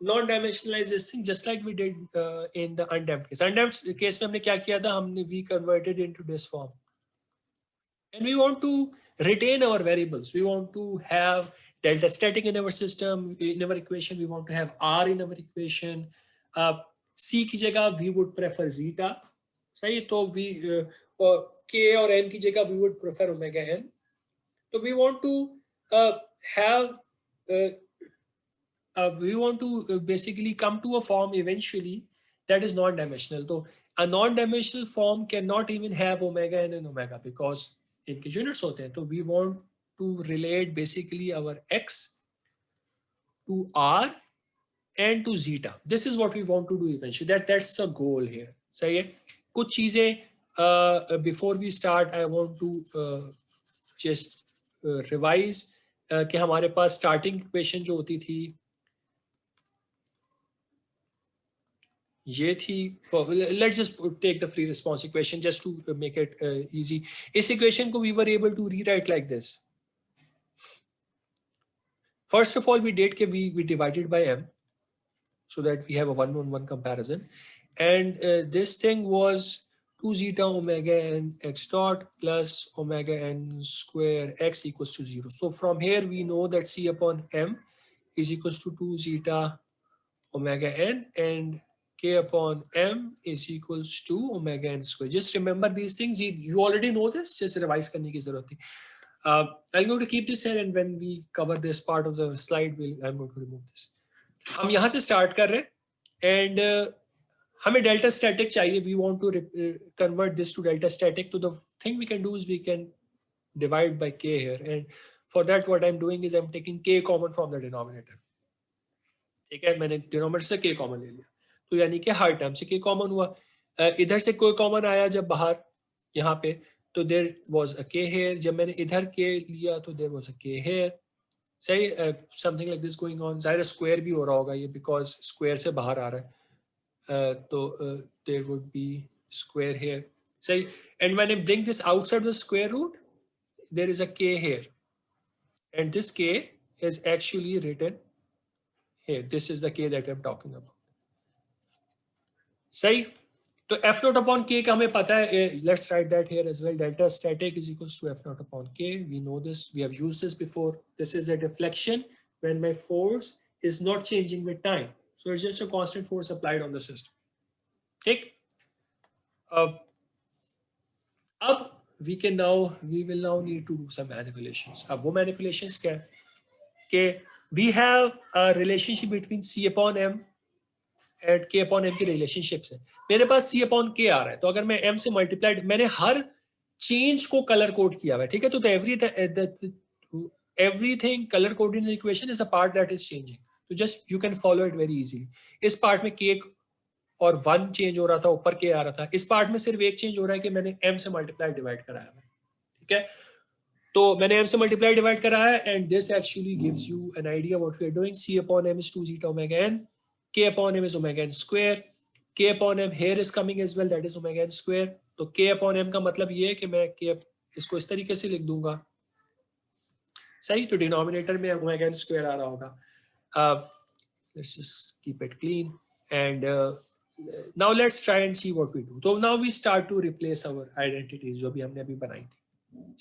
non-dimensionalize this thing just like we did in the undamped case. Undamped case में हमने क्या किया था? हमने we converted into this form, and we want to retain our variables. We want to have delta static in our system, in our equation. We want to have R in our equation. C की जगह we would prefer zeta. सही, तो we और K और N की जगह we would prefer omega N. So we want to have we want to basically come to a form eventually that is non-dimensional. So a non-dimensional form cannot even have omega n and omega because इनके units होते हैं. So we want to relate basically our x to r and to zeta. This is what we want to do eventually. That's the goal here. सही है. कुछ चीजें before we start I want to just revise कि हमारे पास starting equation जो होती थी ये थी, let's just take the free response equation just to make it easy. इस equation को we were able to rewrite like this. First of all, we did कि we divided by m so that we have a one-on-one comparison, and this thing was 2 zeta omega n x dot plus omega n square x equals to 0. So from here we know that c upon m is equals to 2 zeta omega n and k upon m is equals to omega n square. Just remember these things. You already know this. Just revise करने की जरूरत थी. I'm going to keep this here, and when we cover this part of the slide, I'm going to remove this. हम यहाँ से start कर रहे हैं, and हमें delta static चाहिए. We want to convert this to delta static. So the thing we can do is we can divide by k here, and for that what I'm doing is I'm taking k common from the denominator. ठीक है, मैंने denominator से k common ले लिया, तो यानी कि हर term से k कॉमन हुआ. इधर से कोई कॉमन आया जब बाहर यहाँ पे, तो there was a k here. जब मैंने इधर k लिया तो there was a k here. सही, something like this going on. जाहिर स्क्वायर भी हो रहा होगा ये, बिकॉज स्क्वायर से बाहर आ रहा है, तो there would be square here. सही, and when I bring this outside the square root there is a k here, and this k is actually written here. This is the k that I'm talking about. सही, तो f naught upon k का हमें पता है. Let's write that here as well. Delta static is equals to f naught upon k. We know this. We have used this before. This is the deflection when my force is not changing with time. So it's just a constant force applied on the system. ठीक. अब we will now need to do some manipulations. अब वो manipulations क्या है कि we have a relationship between c upon m at k upon m की relationship से. मेरे पास c अपॉन k आ रहा है, तो अगर मैं m से मल्टीप्लाइड, मैंने हर चेंज को कलर कोड किया हुआ है. ठीक है, तो everything colour coded in the equation is a part that is changing. तो just you can follow it very easily. इस पार्ट में k और 1 चेंज हो रहा था, ऊपर k आ रहा था. इस पार्ट में सिर्फ एक चेंज हो रहा है कि मैंने m से मल्टीप्लाई डिवाइड कराया है. ठीक है, तो मैंने m से मल्टीप्लाई डिवाइड कराया है, and this actually gives you an idea what we are doing. c अपॉन m is 2 zeta omega n, k upon m is omega n square. k upon m here is coming as well, that is omega n square. तो k upon m का मतलब ये है कि मैं k इसको इस तरीके से लिख दूंगा. सही, तो डिनोमिनेटर में omega n square आ रहा होगा. Let's just keep it clean, and now let's try and see what we do. So now we start to replace our identities जो भी हमने अभी बनाई थी.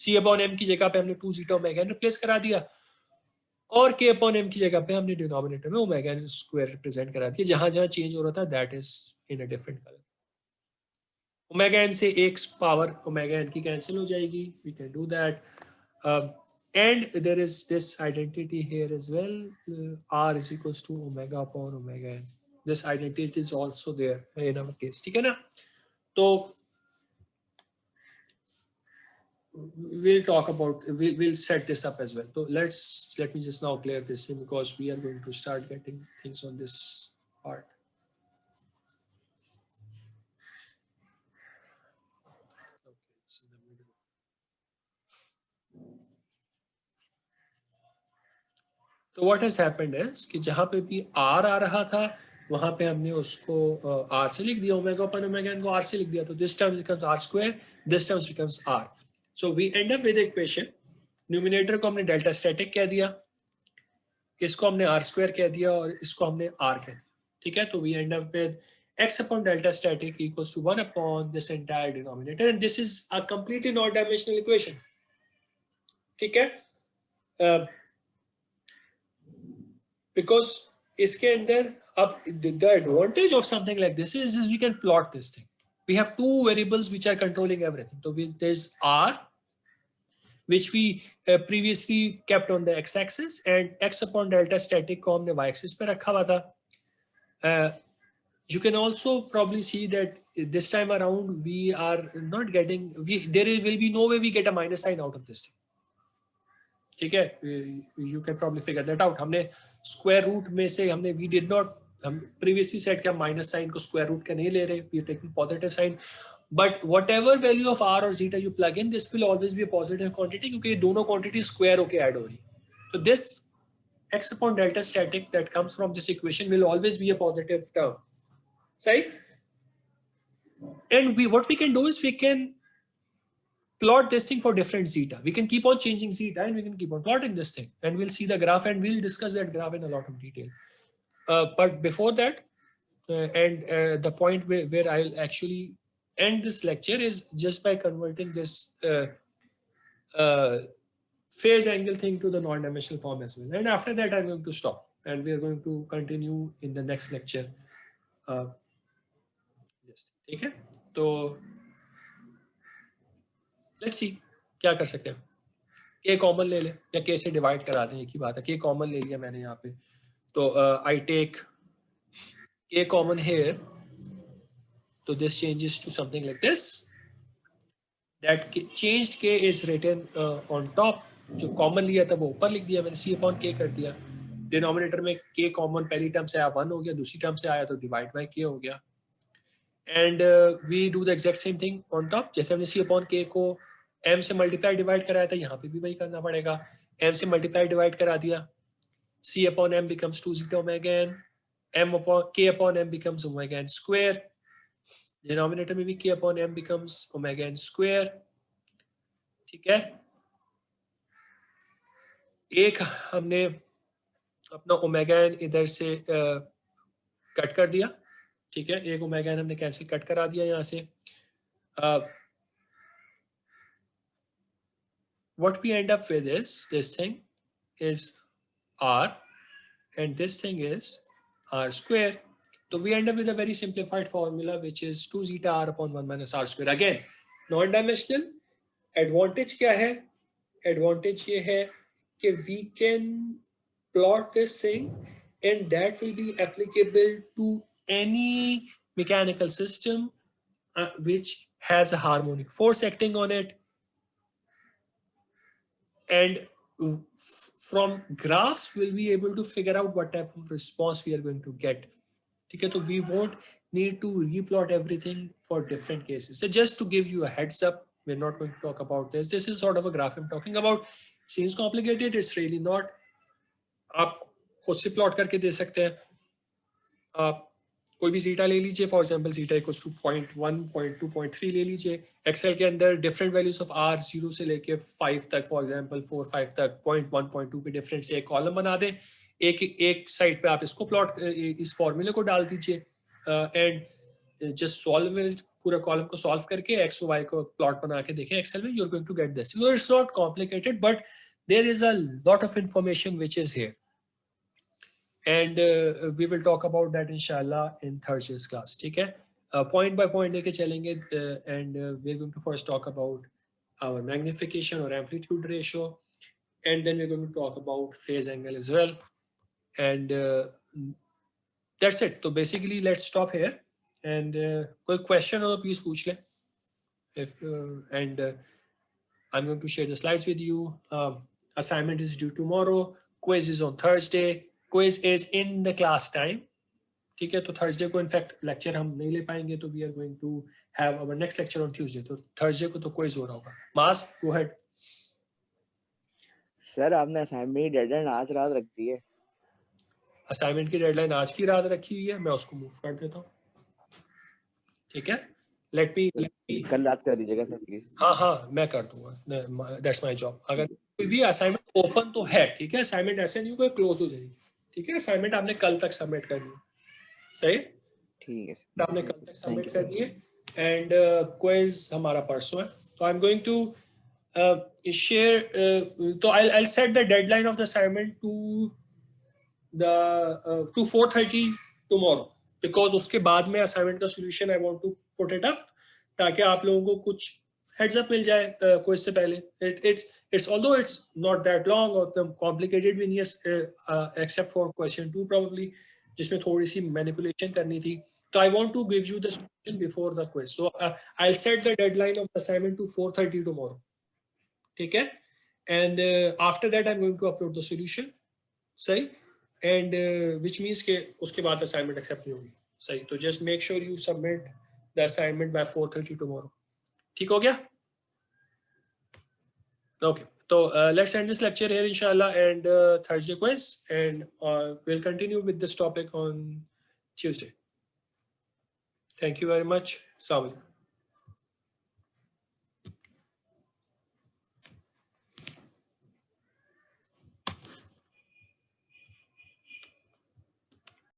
c upon m की जगह पे हमने 2 zeta omega n रिप्लेस करा दिया, और k अपॉन m की जगह पे हमने डिनोमिनेटर में ओमेगा n स्क्वायर रिप्रेजेंट करा दिया. जहां जहां चेंज हो रहा था that is in a different colour. Omega n से एक पावर ओमेगा एन की कैंसिल हो जाएगी. We can do that. And there is this identity here as well. R is equals to omega upon omega n. This identity is also there in our case. ठीक है ना? तो we'll talk about, we'll set this up as well. So let me just now clear this in, because we are going to start getting things on this part. Okay, it's in the middle. तो what has happened is कि जहाँ पे भी R आ रहा था वहाँ पे हमने उसको R से लिख दिया, ओमेगा अपन ओमेगा n को R से लिख दिया, तो this terms becomes R square, this terms becomes R. So we end up with equation, numerator को हमने डेल्टा स्टैटिक कह दिया, इसको हमने R square कह दिया और इसको हमने R कह दिया. ठीक है, तो we end up with x upon delta static equals to 1 upon this entire denominator, and this is a completely non-dimensional equation. ठीक है, because इसके अंदर अब the advantage of something like this is we can plot this thing. We have two variables which are controlling everything. So there's R, which we previously kept on the x-axis, and x upon delta static को हमने y-axis पे रखा हुआ था. You can also probably see that this time around we are not getting, there will be no way we get a minus sign out of this thing. ठीक है, you can probably figure that out. हमने square root में से हमने we did not, हम previously said कि हम minus sign को square root का नहीं ले रहे, we are taking positive sign. But whatever value of r or zeta you plug in, this will always be a positive quantity क्योंकि ये दोनों quantity square होके add हो रही. So this x upon delta static that comes from this equation will always be a positive term. Right? And what we can do is we can plot this thing for different zeta. We can keep on changing zeta and we can keep on plotting this thing, and we'll see the graph and we'll discuss that graph in a lot of detail. But before that, the point where I'll actually end this lecture is just by converting this phase angle thing to the non-dimensional form as well. And after that, I'm going to stop and we are going to continue in the next lecture. ठीक है, तो let's see क्या कर सकते हैं. k common ले ले या k से डिवाइड करा दें, एक ही बात है. k कॉमन ले लिया मैंने यहाँ पे, तो I take k common here, so this changes to something like this. That changed k is written on top. जो कॉमन लिया था वो ऊपर लिख दिया मैंने, c upon k कर दिया. डिनोमिनेटर में k कॉमन पहली टर्म से आया 1 हो गया, दूसरी टर्म से आया तो डिवाइड बाय k हो गया. And we do the exact same thing on top. जैसे हमने c upon k को m से मल्टीप्लाई डिवाइड कराया था, यहाँ पे भी वही करना पड़ेगा. m से मल्टीप्लाई डिवाइड करा दिया, c upon m becomes 2 zeta omega n, k upon m becomes omega n square. Denominator में भी k upon m becomes omega n square. ठीक है, एक हमने अपना ओमेगा n इधर से कट कर दिया. ठीक है, एक ओमेगा n हमने कैंसिल कट करा दिया यहाँ से. What we end up with is this thing is r and this thing is r square. So we end up with a very simplified formula which is 2 zeta r upon 1 minus r square. Again, non-dimensional. Advantage क्या है? Advantage ये है कि we can plot this thing and that will be applicable to any mechanical system which has a harmonic force acting on it. And from graphs we'll be able to figure out what type of response we are going to get. Okay, so we won't need to replot everything for different cases. So just to give you a heads up, we're not going to talk about this. This is sort of a graph I'm talking about. Seems complicated, it's really not. आप खुद से plot करके दे सकते हैं. आप कोई भी zeta ले लीजिए, for example zeta equals to 0.1, 0.2, 0.3 ले लीजिए. एक्सेल के अंदर डिफरेंट वैल्यूज ऑफ आर 0 से लेके 5 तक, फॉर एग्जांपल 4, 5 तक 0.1, 0.2 पे डिफरेंट से एक कॉलम बना दें. एक साइड पे आप इसको प्लॉट, इस फॉर्मूले को डाल दीजिए एंड जस्ट सॉल्व पूरा कॉलम को सॉल्व करके एक्स वाई को प्लॉट बना के देखें एक्सेल में. You are going to get this. No, it's not complicated, but there is a lot of information which is here. And we will talk about that inshallah in Thursday's class. ठीक है, point by point लेके चलेंगे, and we're going to first talk about our magnification or amplitude ratio, and then we're going to talk about phase angle as well, and that's it. So basically let's stop here, and कोई question हो तो please पूछ लें. And I'm going to share the slides with you. Assignment is due tomorrow. Quiz is on Thursday. Quiz is in the class time. ठीक है, तो Thursday को in fact lecture हम नहीं ले पाएंगे, तो we are going to have our next lecture on Tuesday. तो थर्सडे को तो क्विज हो रहा होगा. मास, गो अहेड. सर आपने असाइनमेंट की डेडलाइन आज रात रख दी है. असाइनमेंट की डेडलाइन आज की रात रखी हुई है, मैं उसको मूव कर देता हूँ. ठीक है, लेट मी कल रात कर दीजिएगा सर प्लीज. हाँ मैं कर दूंगा, दैट्स माय जॉब. अगर कोई भी असाइनमेंट ओपन तो है, ठीक है, असाइनमेंट ऐसे नहीं कोई क्लोज हो जाएगी. ठीक है, असाइनमेंट आपने कल तक सबमिट करनी है. सही, ठीक है, आपने कल तक सबमिट करनी है. एंड क्विज हमारा परसों है. तो I am going to share, तो I'll set the deadline of the assignment to 4:30 tomorrow, because उसके बाद में assignment का solution I want to put it up, ताकि आप लोगों को कुछ heads up मिल जाए क्विज से पहले. It's although it's not that long or complicated भी नहीं है, except for question 2 probably, जिसमें थोड़ी सी मैनिपुलेशन करनी थी. तो I want to give you the solution before the quiz. So I'll set the deadline of the assignment to 4:30 tomorrow. ठीक है, and after that I'm going to upload the solution. सही, and which means के उसके बाद assignment accept नहीं होगी. सही, तो just make sure you submit the assignment by 4:30 tomorrow. ठीक हो गया? Okay. So let's end this lecture here, inshallah, and Thursday quiz, and we'll continue with this topic on Tuesday. Thank you very much. Assalamu alaikum.